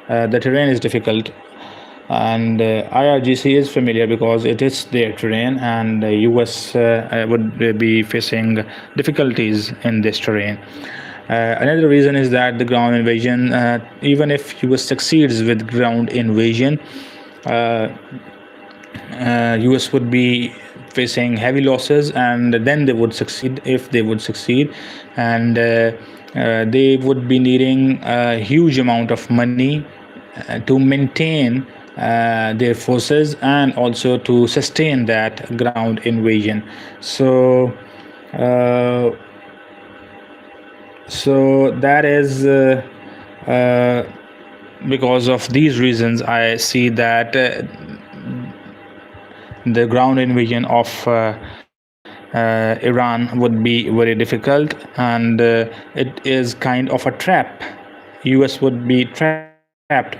The terrain is difficult, and IRGC is familiar because it is their terrain, and the US would be facing difficulties in this terrain. Another reason is that the ground invasion, even if US succeeds with ground invasion, US would be facing heavy losses, and then they would succeed if they would succeed, and they would be needing a huge amount of money to maintain their forces and also to sustain that ground invasion. So that is because of these reasons I see that the ground invasion of Iran would be very difficult, and it is kind of a trap. US would be trapped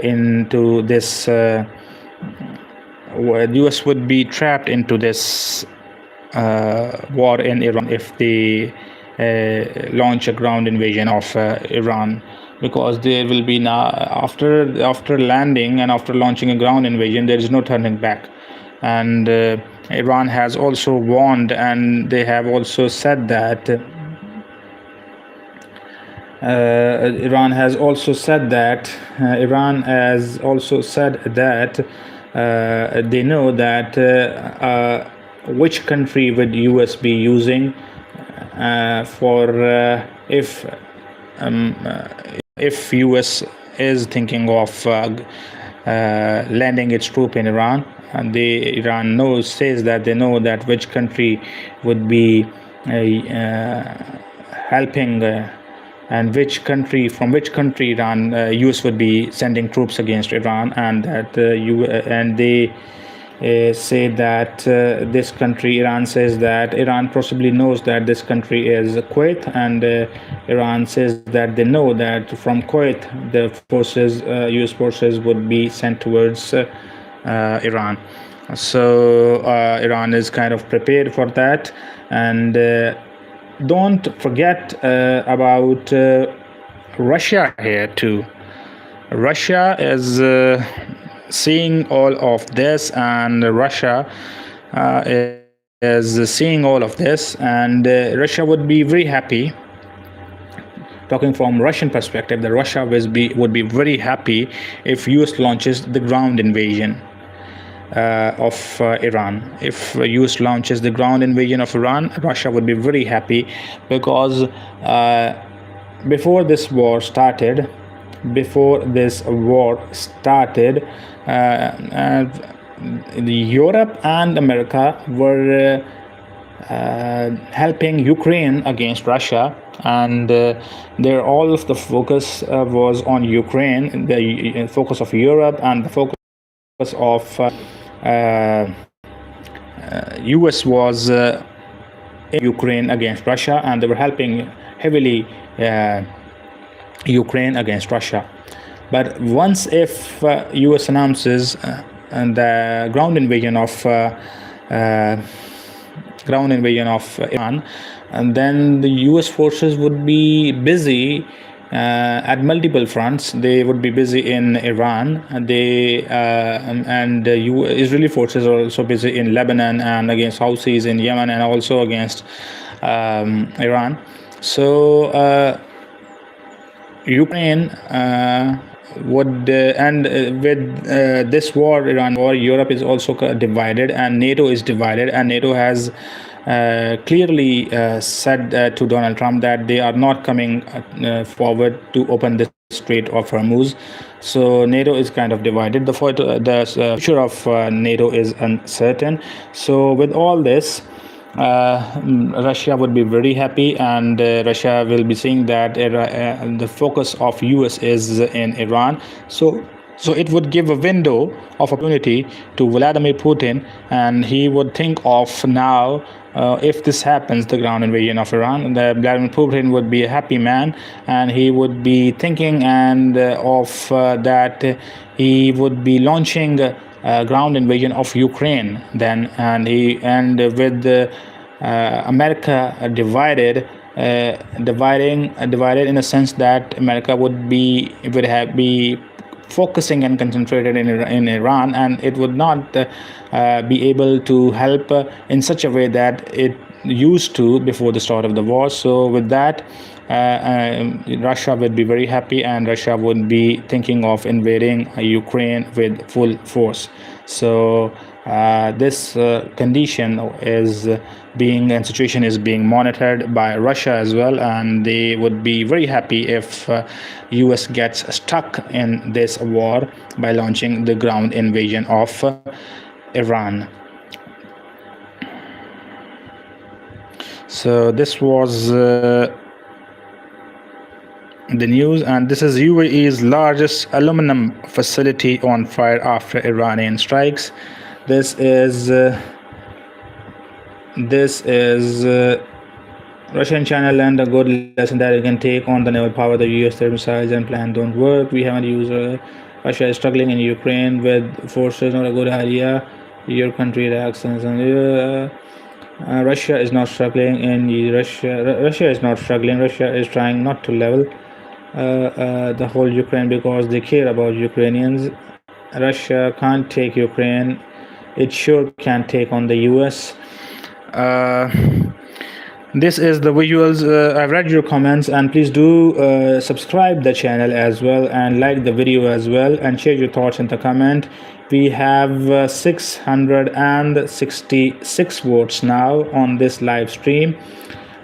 into this. US would be trapped into this war in Iran if they launch a ground invasion of Iran, because there will be now after landing and after launching a ground invasion, there is no turning back. And Iran has also warned, and they have also said that Iran has also said that they know that which country would US be using for if US is thinking of landing its troop in Iran. And Iran says that they know that which country would be helping, and from which country Iran US would be sending troops against Iran, and that they say that this country, Iran says that Iran possibly knows that this country is Kuwait, and Iran says that they know that from Kuwait the US forces would be sent towards Iran. So Iran is kind of prepared for that. And don't forget about Russia here too. Russia is seeing all of this, and Russia is seeing all of this, and Russia would be very happy. Talking from Russian perspective, that Russia would be very happy if US launches the ground invasion of Iran. If US launches the ground invasion of Iran, Russia would be very happy, because before this war started, Europe and America were helping Ukraine against Russia, and all of the focus was on Ukraine, the focus of Europe and the focus of US was in Ukraine against Russia, and they were helping heavily Ukraine against Russia. But once if US announces the ground invasion of ground invasion of Iran, and then the US forces would be busy at multiple fronts. They would be busy in Iran. Israeli forces are also busy in Lebanon and against Houthis in Yemen and also against Iran. So Ukraine would and with this war, Iran war, Europe is also divided and NATO is divided, and NATO has clearly said to Donald Trump that they are not coming forward to open the Strait of Hormuz. So NATO is kind of divided. The future of NATO is uncertain. So with all this, Russia would be very happy, and Russia will be seeing that the focus of US is in Iran. So it would give a window of opportunity to Vladimir Putin, and he would think of now, if this happens, the ground invasion of Iran, Vladimir Putin would be a happy man, and he would be thinking of that he would be launching ground invasion of Ukraine then, and with America divided in a sense that America would be focusing and concentrated in Iran, and it would not be able to help in such a way that it used to before the start of the war. So with that, Russia would be very happy, and Russia would be thinking of invading Ukraine with full force. So this condition is situation is being monitored by Russia as well, and they would be very happy if US gets stuck in this war by launching the ground invasion of Iran. So this was the news, and this is UAE's largest aluminum facility on fire after Iranian strikes. This is Russia and China learned a good lesson that it can take on the naval power. The US their missiles and plan don't work. We haven't used Russia is struggling in Ukraine with forces, not a good idea. Your country reacts and Russia is not struggling in Russia is not struggling. Russia is trying not to level the whole Ukraine because they care about Ukrainians. Russia can't take Ukraine. It sure can take on the US. This is the visuals. I've read your comments, and please do subscribe the channel as well, and like the video as well, and share your thoughts in the comment. We have 666 votes now on this live stream.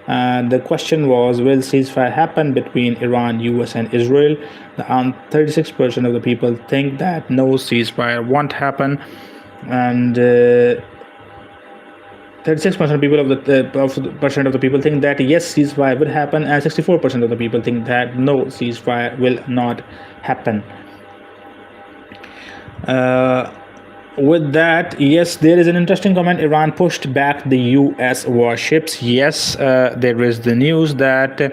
The question was, will ceasefire happen between Iran, US and Israel? 36% of the people think that no, ceasefire won't happen, and 36% of people of the people think that yes, ceasefire will happen, and 64% of the people think that no, ceasefire will not happen. With that, yes, there is an interesting comment. Iran pushed back the US warships. Yes, there is the news that the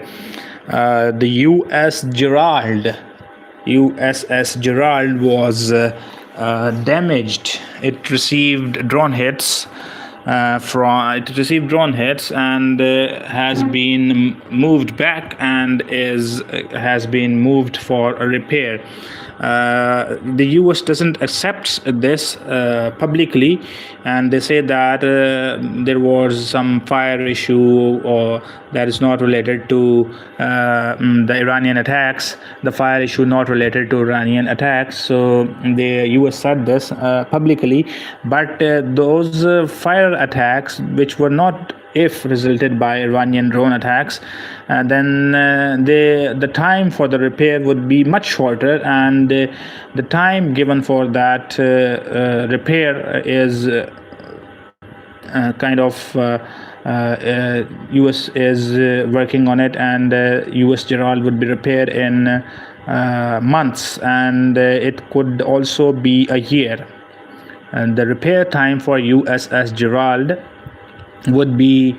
USS Gerald was damaged. It received drone hits and has been moved back and has been moved for a repair. The US doesn't accept this publicly, and they say that there was some fire issue or that is not related to the Iranian attacks. The fire issue not related to Iranian attacks. So the US said this publicly, but those fire attacks which were not resulted by Iranian drone attacks, then the time for the repair would be much shorter, and the time given for that repair is US is working on it, and US Gerald would be repaired in months, and it could also be a year. And the repair time for USS Gerald would be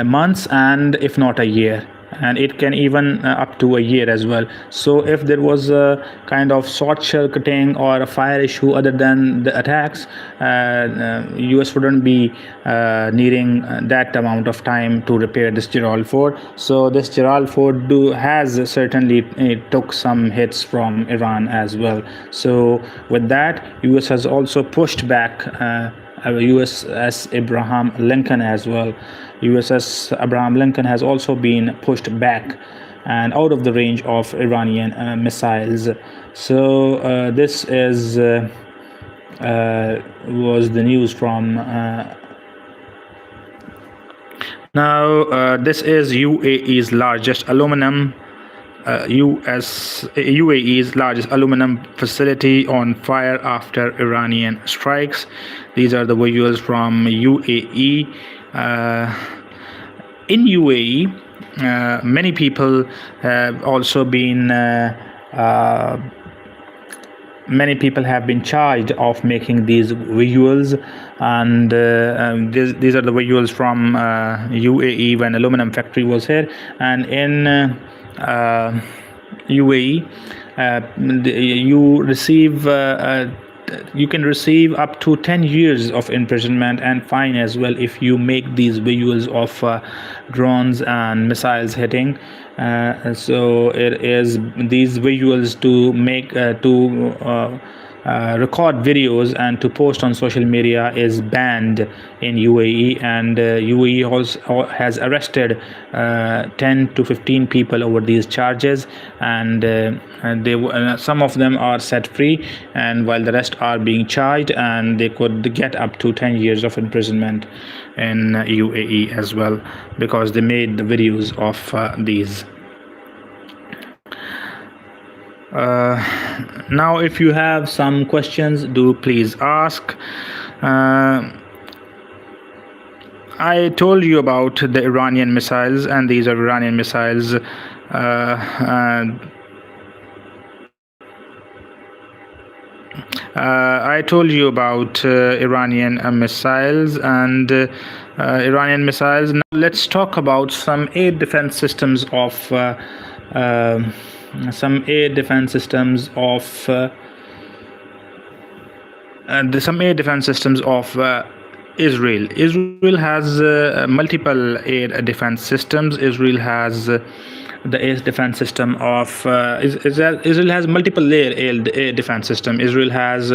months and if not a year. and it can even up to a year as well. So if there was a kind of short circuiting or a fire issue other than the attacks, US wouldn't be needing that amount of time to repair this Gerald fort. So this Gerald fort has certainly took some hits from Iran as well. So with that, US has also pushed back USS Abraham Lincoln as well. USS Abraham Lincoln has also been pushed back and out of the range of Iranian missiles. So this is was the news from now. This is UAE's largest UAE's largest aluminum facility on fire after Iranian strikes. These are the visuals from UAE. In UAE, many people have also been many people have been charged of making these visuals, and these are the visuals from UAE when aluminum factory was here. And in UAE, you can receive up to 10 years of imprisonment and fine as well if you make these visuals of drones and missiles hitting. So it is these visuals to make record videos and to post on social media is banned in UAE, and UAE also has arrested 10 to 15 people over these charges, and some of them are set free, and while the rest are being charged, and they could get up to 10 years of imprisonment in UAE as well because they made the videos of these. Now if you have some questions, do please ask. I told you about the Iranian missiles, and these are Iranian missiles. I told you about Iranian missiles and Iranian missiles. Now let's talk about some air defense systems of Israel. Israel has multiple air defense systems. Israel has the air defense system of Israel has multiple layer air defense system. Israel has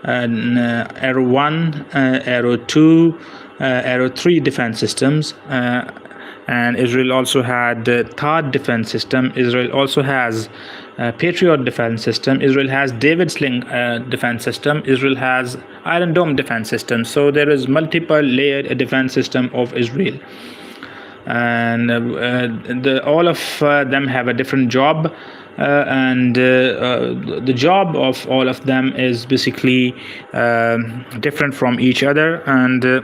Arrow 1, Arrow 2, Arrow 3 defense systems. And Israel also had the THAAD defense system. Israel also has Patriot defense system. Israel has David Sling defense system. Israel has Iron Dome defense system. So there is multiple layered defense system of Israel, and all of them have a different job. And the job of all of them is basically different from each other. And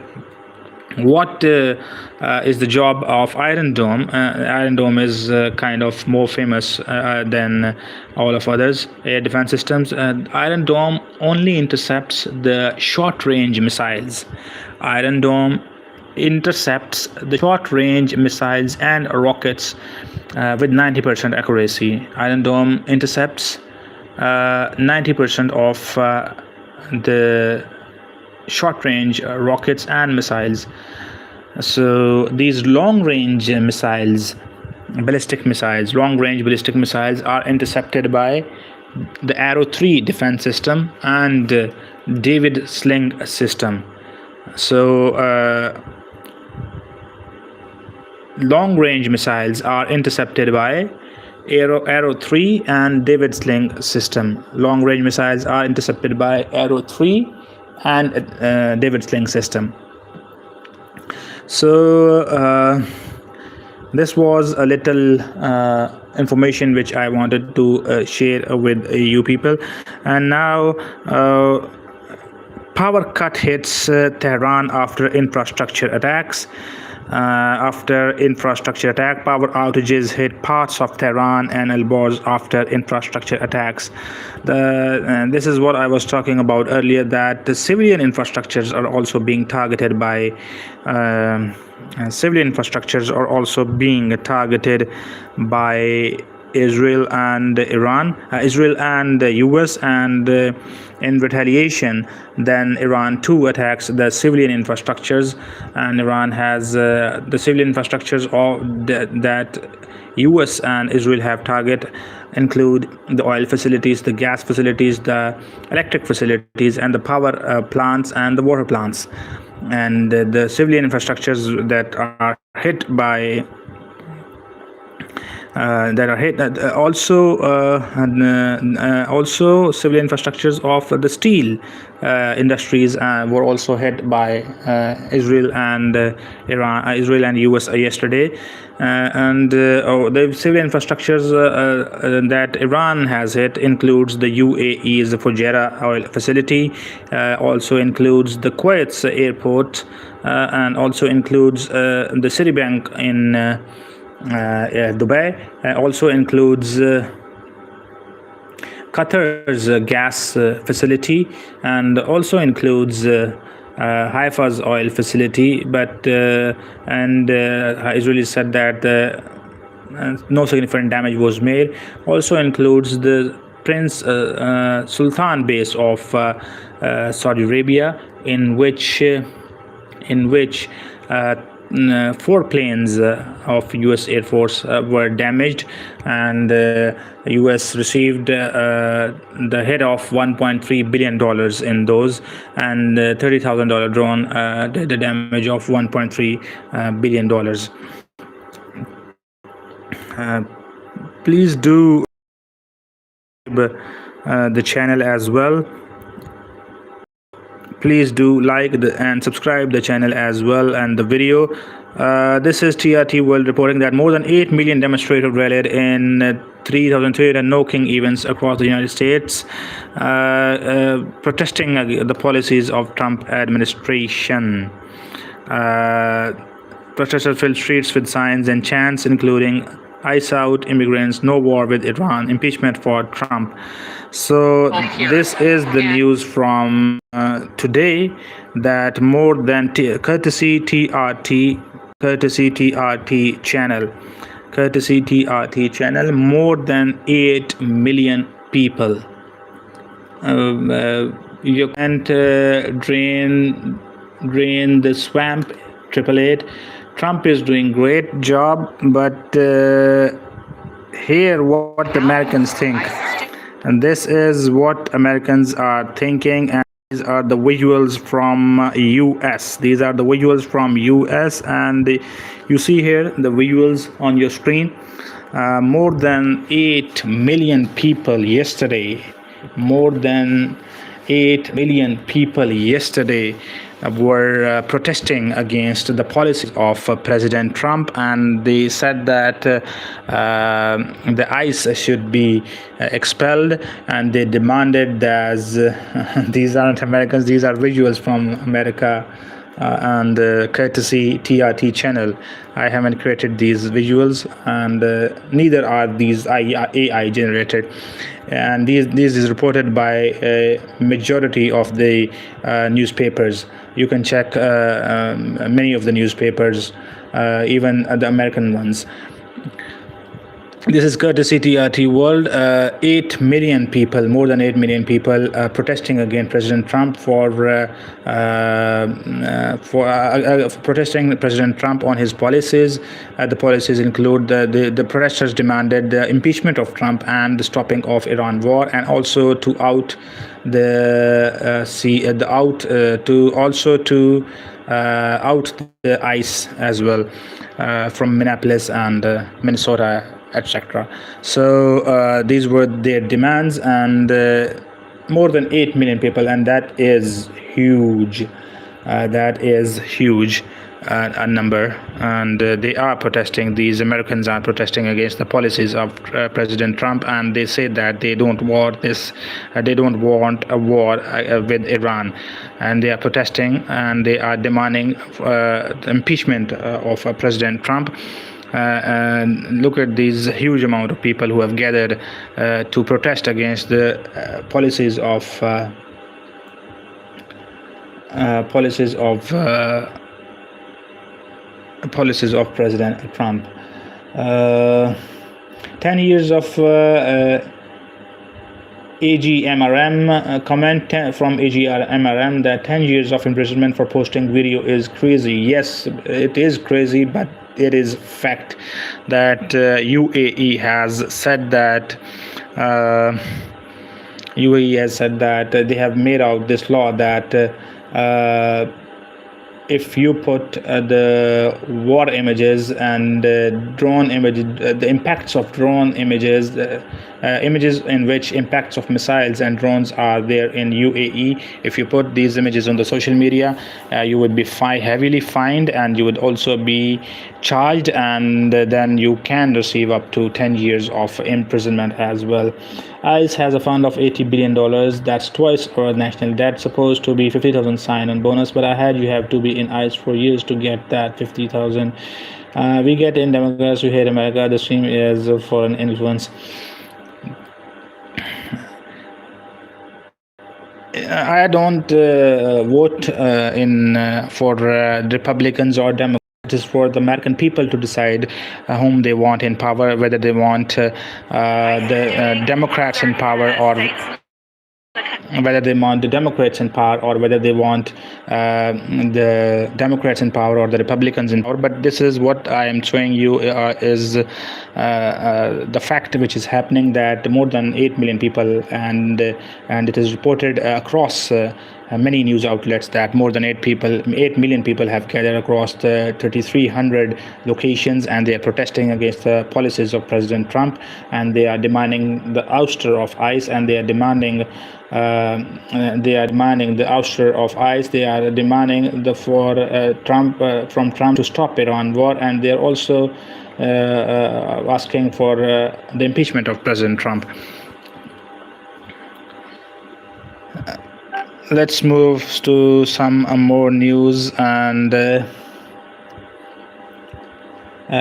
what is the job of Iron Dome? Iron Dome is kind of more famous than all of others air defense systems. Iron Dome only intercepts the short-range missiles. Iron Dome intercepts the short-range missiles and rockets with 90% accuracy. Iron Dome intercepts 90% of the short-range rockets and missiles. So these long-range missiles, long-range ballistic missiles are intercepted by the Arrow 3 defense system and David Sling system. So long-range missiles are intercepted by Arrow 3 and David Sling system. Long-range missiles are intercepted by Arrow 3 and David Sling system. So this was a little information which I wanted to share with you people. And now power cut hits Tehran after infrastructure attacks. after infrastructure attack. Power outages hit parts of Tehran and Elborz after infrastructure attacks. This is what I was talking about earlier, that the civilian infrastructures are also being targeted by Israel and Iran, Israel and the US, and in retaliation, then Iran too attacks the civilian infrastructures, and Iran has the civilian infrastructures that US and Israel have target include the oil facilities, the gas facilities, the electric facilities, and the power plants and the water plants. And the civilian infrastructures that are hit by also civilian infrastructures of the steel industries were also hit by Israel and Israel and US yesterday. The civilian infrastructures that Iran has hit includes the UAE's Fujairah oil facility, also includes the Kuwait's airport, and also includes the Citibank in Dubai, also includes Qatar's gas facility, and also includes Haifa's oil facility. But Israel said that no significant damage was made. Also includes the Prince Sultan base of Saudi Arabia, in which 4 planes of U.S. Air Force were damaged, and U.S. received the hit of $1.3 billion in those, and $30,000 drone did the damage of $1.3 billion. Please do the channel as well. Please do like and subscribe the channel as well and the video. This is TRT World reporting that more than 8 million demonstrators rallied in 3,300 events across the United States, protesting the policies of Trump administration. Protesters filled streets with signs and chants including "Ice out immigrants, no war with Iran, impeachment for Trump." So this is the news from today, that more than courtesy TRT channel, more than 8 million people. You can't drain the swamp. 888. Trump is doing great job, but hear what Americans think. And this is what Americans are thinking, and these are the visuals from US. These are the visuals from US, and you see here the visuals on your screen. More than 8 million people yesterday. More than 8 million people yesterday were protesting against the policies of President Trump, and they said that the ICE should be expelled, and they demanded that these aren't Americans, these are visuals from America, and courtesy TRT channel. I haven't created these visuals, and neither are these AI generated. And this is reported by a majority of the newspapers. You can check many of the newspapers, even the American ones. This is courtesy TRT World. 8 million people, more than 8 million people, protesting against President Trump for protesting President Trump on his policies. The policies include the protesters demanded the impeachment of Trump and the stopping of Iran war, and also to out the ICE as well from Minneapolis and Minnesota, etc. So these were their demands, and more than 8 million people, and that is huge. a number, and they are protesting. These Americans are protesting against the policies of President Trump, and they say that they don't want a war with Iran, and they are protesting and they are demanding the impeachment of President Trump. And look at these huge amount of people who have gathered to protest against the policies of President Trump. 10 years of AGMRM comment from AGMRM that 10 years of imprisonment for posting video is crazy. Yes, it is crazy, but it is fact that UAE has said that they have made out this law that if you put the war images and drone images, the impacts of drone images, images in which impacts of missiles and drones are there in UAE, if you put these images on the social media, you would be heavily fined, and you would also be charged, and then you can receive up to 10 years of imprisonment as well. ICE has a fund of $80 billion. That's twice our national debt. Supposed to be 50,000 sign-on bonus, but I heard you have to be in ICE for years to get that 50,000. We get in Democrats who hate America. The stream is foreign influence. I don't vote for Republicans or Democrats. It is for the American people to decide whom they want in power, whether they want the Democrats in power, or whether they want the Democrats in power, or whether they want the Democrats in power or the Republicans in power. But this is what I am showing you is the fact which is happening, that more than 8 million people, and it is reported across many news outlets that more than 8 million people have gathered across the 3,300 locations, and they are protesting against the policies of President Trump, and they are demanding the ouster of ICE, and they are demanding the ouster of ICE. They are demanding from Trump to stop Iran war, and they are also asking for the impeachment of President Trump. Let's move to some more news, and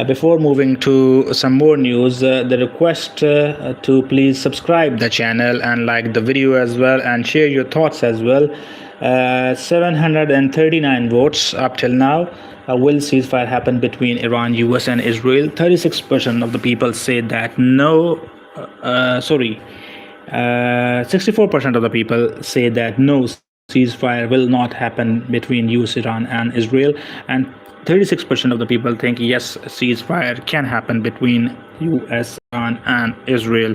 before moving to some more news, the request to please subscribe the channel and like the video as well, and share your thoughts as well. 739 votes up till now. Will ceasefire happen between Iran, US and Israel? 36% of the people say that no. 64% of the people say that no, ceasefire will not happen between US, Iran and Israel, and 36% of the people think yes, ceasefire can happen between US, Iran and Israel.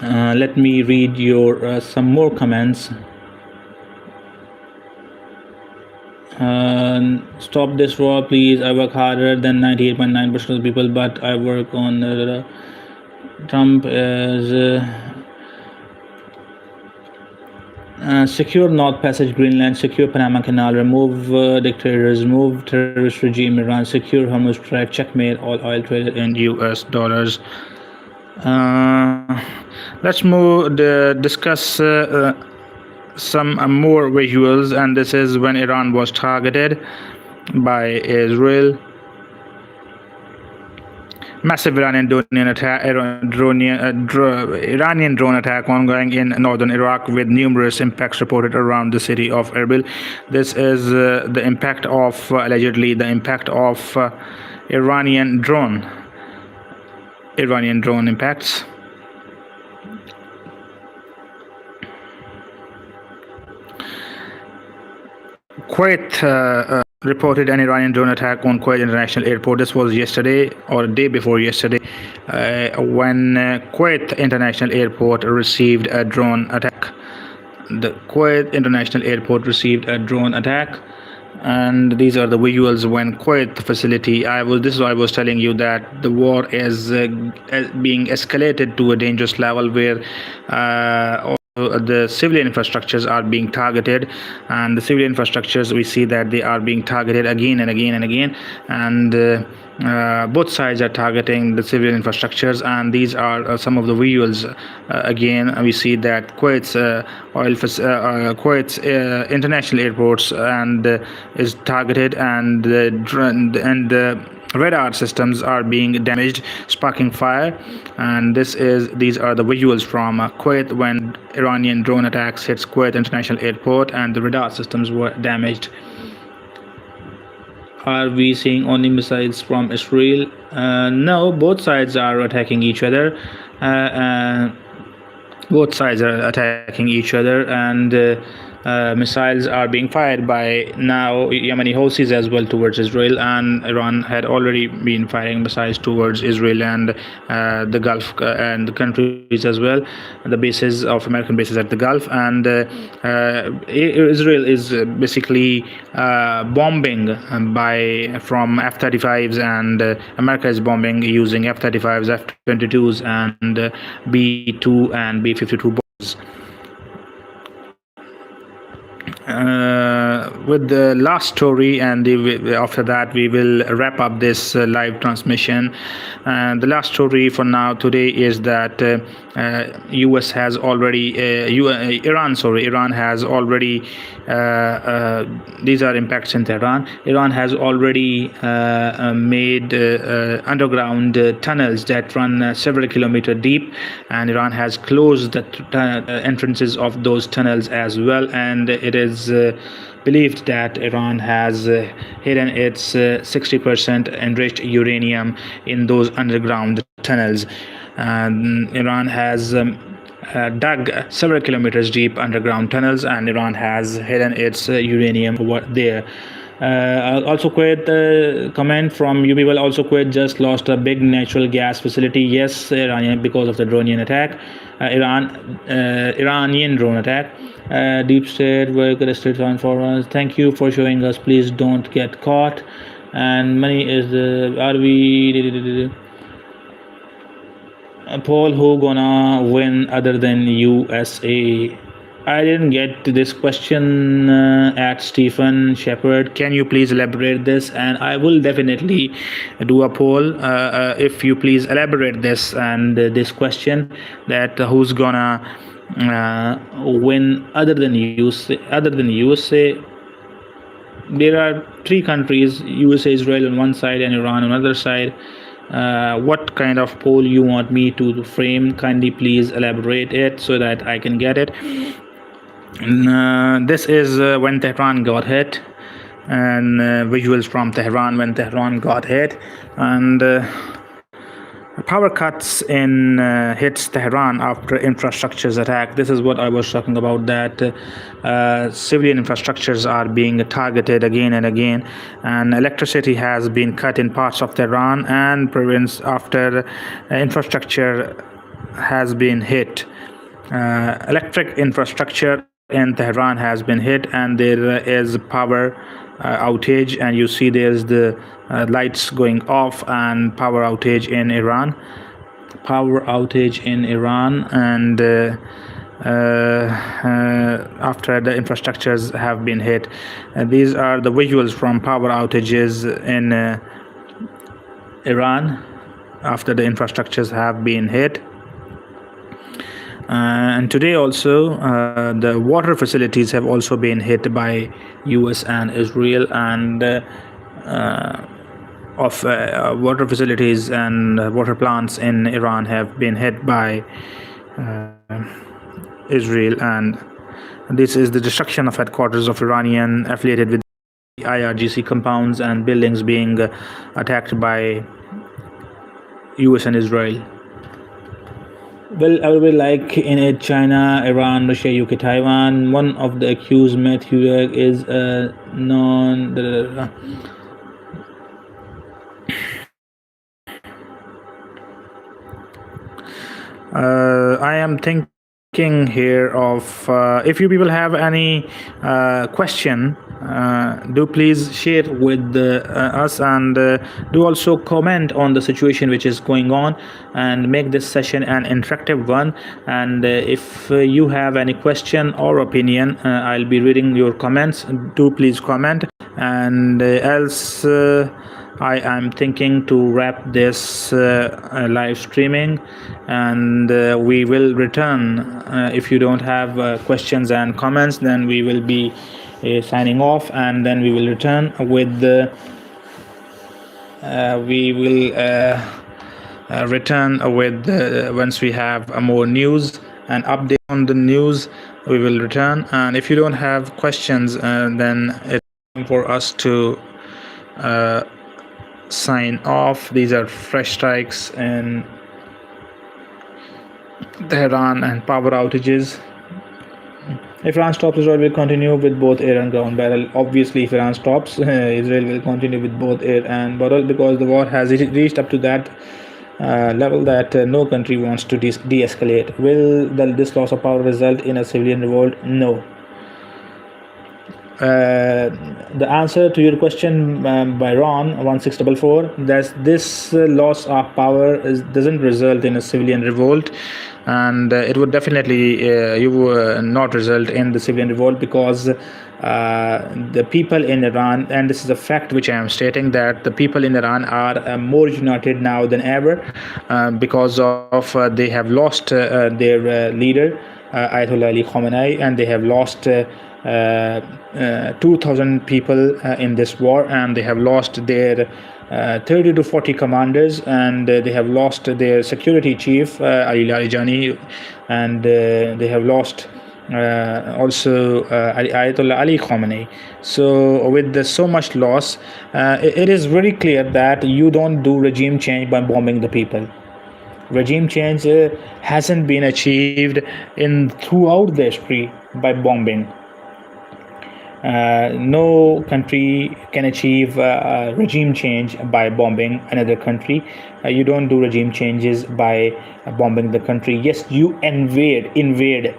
Let me read your some more comments. Stop this war, please. I work harder than 98.9% of the people, but I work on Trump is secure North Passage, Greenland, secure Panama Canal, remove dictators, remove terrorist regime Iran, secure Hormuz Strait, checkmate all oil traded in US dollars. Let's discuss some more visuals, and this is when Iran was targeted by Israel. Massive Iranian drone attack ongoing in northern Iraq, with numerous impacts reported around the city of Erbil. This is the impact of allegedly the impact of Iranian drone impacts. Kuwait reported an Iranian drone attack on Kuwait International Airport. This was yesterday, or the day before yesterday, when Kuwait International Airport received a drone attack. The Kuwait International Airport received a drone attack, and these are the visuals when Kuwait facility. This is why I was telling you that the war is being escalated to a dangerous level, where the civilian infrastructures are being targeted, and the civilian infrastructures, we see that they are being targeted again and again and again, and both sides are targeting the civilian infrastructures, and these are some of the visuals. Again, we see that Kuwait's international airports and is targeted, and the radar systems are being damaged, sparking fire. And these are the visuals from Kuwait when Iranian drone attacks hits Kuwait International Airport and the radar systems were damaged. Are we seeing only missiles from Israel? No, both sides are attacking each other. Both sides are attacking each other, and missiles are being fired by now Yemeni Houthis as well towards Israel, and Iran had already been firing missiles towards Israel and the Gulf and the countries as well, the bases of American bases at the Gulf. And Israel is basically bombing from F-35s, and America is bombing using F-35s, F-22s, and B-2 and B-52 bombs. With the last story, and after that we will wrap up this live transmission. And the last story for now today is that US has already Iran has already these are impacts in Tehran. Iran has already made underground tunnels that run several kilometers deep, and Iran has closed the entrances of those tunnels as well, and it is believed that Iran has hidden its 60% enriched uranium in those underground tunnels. Iran has dug several kilometers deep underground tunnels, and Iran has hidden its uranium over there. Also, Kuwait, comment from you people. Also, Kuwait just lost a big natural gas facility. Yes, Iranian, because of the Iranian attack. Iranian drone attack. Deep state, very good state on for us. Thank you for showing us. Please don't get caught. And money is are we? Paul, who gonna win other than USA? I didn't get this question at Stephen Shepard. Can you please elaborate this? And I will definitely do a poll if you please elaborate this and this question, that who's gonna win other than USA. There are three countries: USA, Israel on one side, and Iran on the other side. What kind of poll you want me to frame? Kindly please elaborate it so that I can get it. This is when Tehran got hit, and visuals from Tehran when Tehran got hit, and power cuts in hits Tehran after infrastructures attack. This is what I was talking about, that civilian infrastructures are being targeted again and again, and electricity has been cut in parts of Tehran and province after infrastructure has been hit. Electric infrastructure in Tehran has been hit, and there is power outage, and you see there's the lights going off, and power outage in Iran, and after the infrastructures have been hit. These are the visuals from power outages in Iran after the infrastructures have been hit. And today also the water facilities have also been hit by US and Israel, and water facilities and water plants in Iran have been hit by Israel, and this is the destruction of headquarters of Iranian affiliated with IRGC compounds and buildings being attacked by US and Israel. Well, I will be like in it: China, Iran, Russia, UK, Taiwan. One of the accused, Matthew, is a non. I am thinking here of if you people have any question do please share with us, and do also comment on the situation which is going on, and make this session an interactive one. And if you have any question or opinion, I'll be reading your comments. Do please comment. And else I am thinking to wrap this live streaming, and we will return. If you don't have questions and comments, then we will be signing off, and then we will return with the return with once we have more news and update on the news. We will return, and if you don't have questions, then it's time for us to sign off. These are fresh strikes in Tehran and power outages. If Iran stops, Israel will continue with both air and ground battle. Obviously, if Iran stops, Israel will continue with both air and battle, because the war has reached up to that level that no country wants to de-escalate. Will this loss of power result in a civilian revolt? No. The answer to your question by Ron 1644, that this loss of power doesn't result in a civilian revolt, and it would definitely not result in the civilian revolt, because the people in Iran, and this is a fact which I am stating, that the people in Iran are more united now than ever, because of they have lost their leader Ayatollah Ali Khamenei, and they have lost 2,000 people in this war, and they have lost their 30 to 40 commanders, and they have lost their security chief Ali Larijani, and they have lost also Ayatollah Ali Khamenei. So with so much loss, it is very clear that you don't do regime change by bombing the people. Regime change hasn't been achieved throughout the history by bombing. No country can achieve regime change by bombing another country. You don't do regime changes by bombing the country. Yes, you invade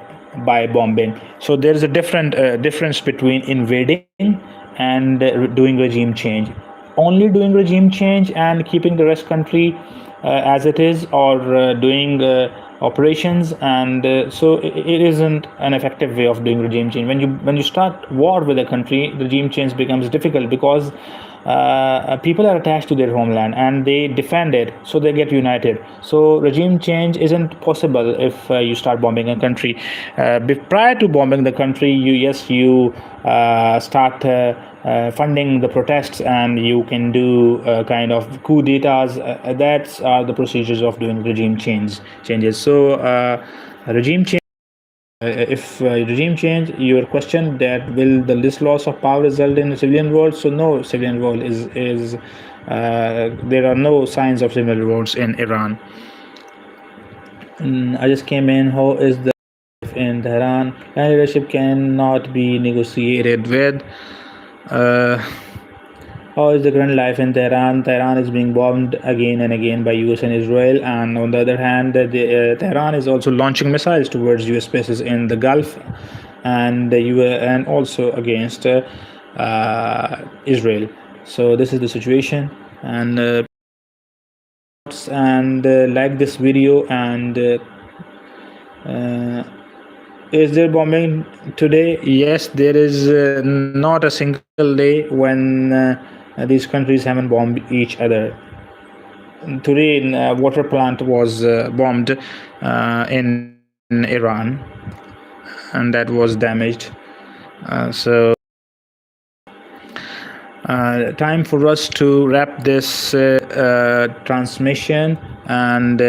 by bombing. So there is a difference between invading and doing regime change. Only doing regime change and keeping the rest country as it is, or doing operations, and so it isn't an effective way of doing regime change. When you start war with a country, regime change becomes difficult, because people are attached to their homeland and they defend it, so they get united. So regime change isn't possible if you start bombing a country. Prior to bombing the country, you start funding the protests, and you can do kind of coup d'etats. That's the procedures of doing regime changes. So regime change. If regime change, your question that will this loss of power result in a civilian revolt? So no, civilian revolt is there are no signs of civilian revolts in Iran. I just came in. How is the life in Tehran? Leadership cannot be negotiated with. How is the current life in Tehran? Tehran is being bombed again and again by US and Israel, and on the other hand, Tehran is also launching missiles towards US bases in the Gulf, and also against Israel. So this is the situation, and like this video, and is there bombing today? Yes, there is not a single day when these countries haven't bombed each other. Today, a water plant was bombed in Iran, and that was damaged. Time for us to wrap this transmission, and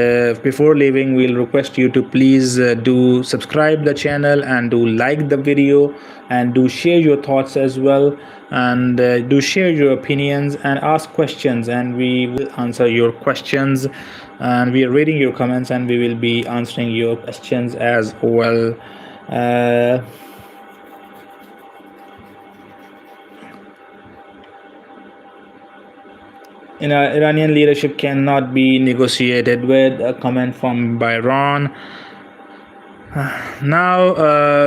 before leaving, we'll request you to please do subscribe the channel, and do like the video, and do share your thoughts as well, and do share your opinions, and ask questions, and we will answer your questions, and we are reading your comments, and we will be answering your questions as well. Iranian leadership cannot be negotiated with, a comment from Byron. Now,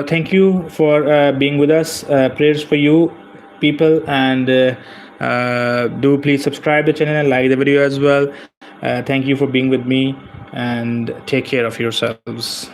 thank you for being with us. Prayers for you. people, and do please subscribe the channel and like the video as well. Thank you for being with me, and take care of yourselves.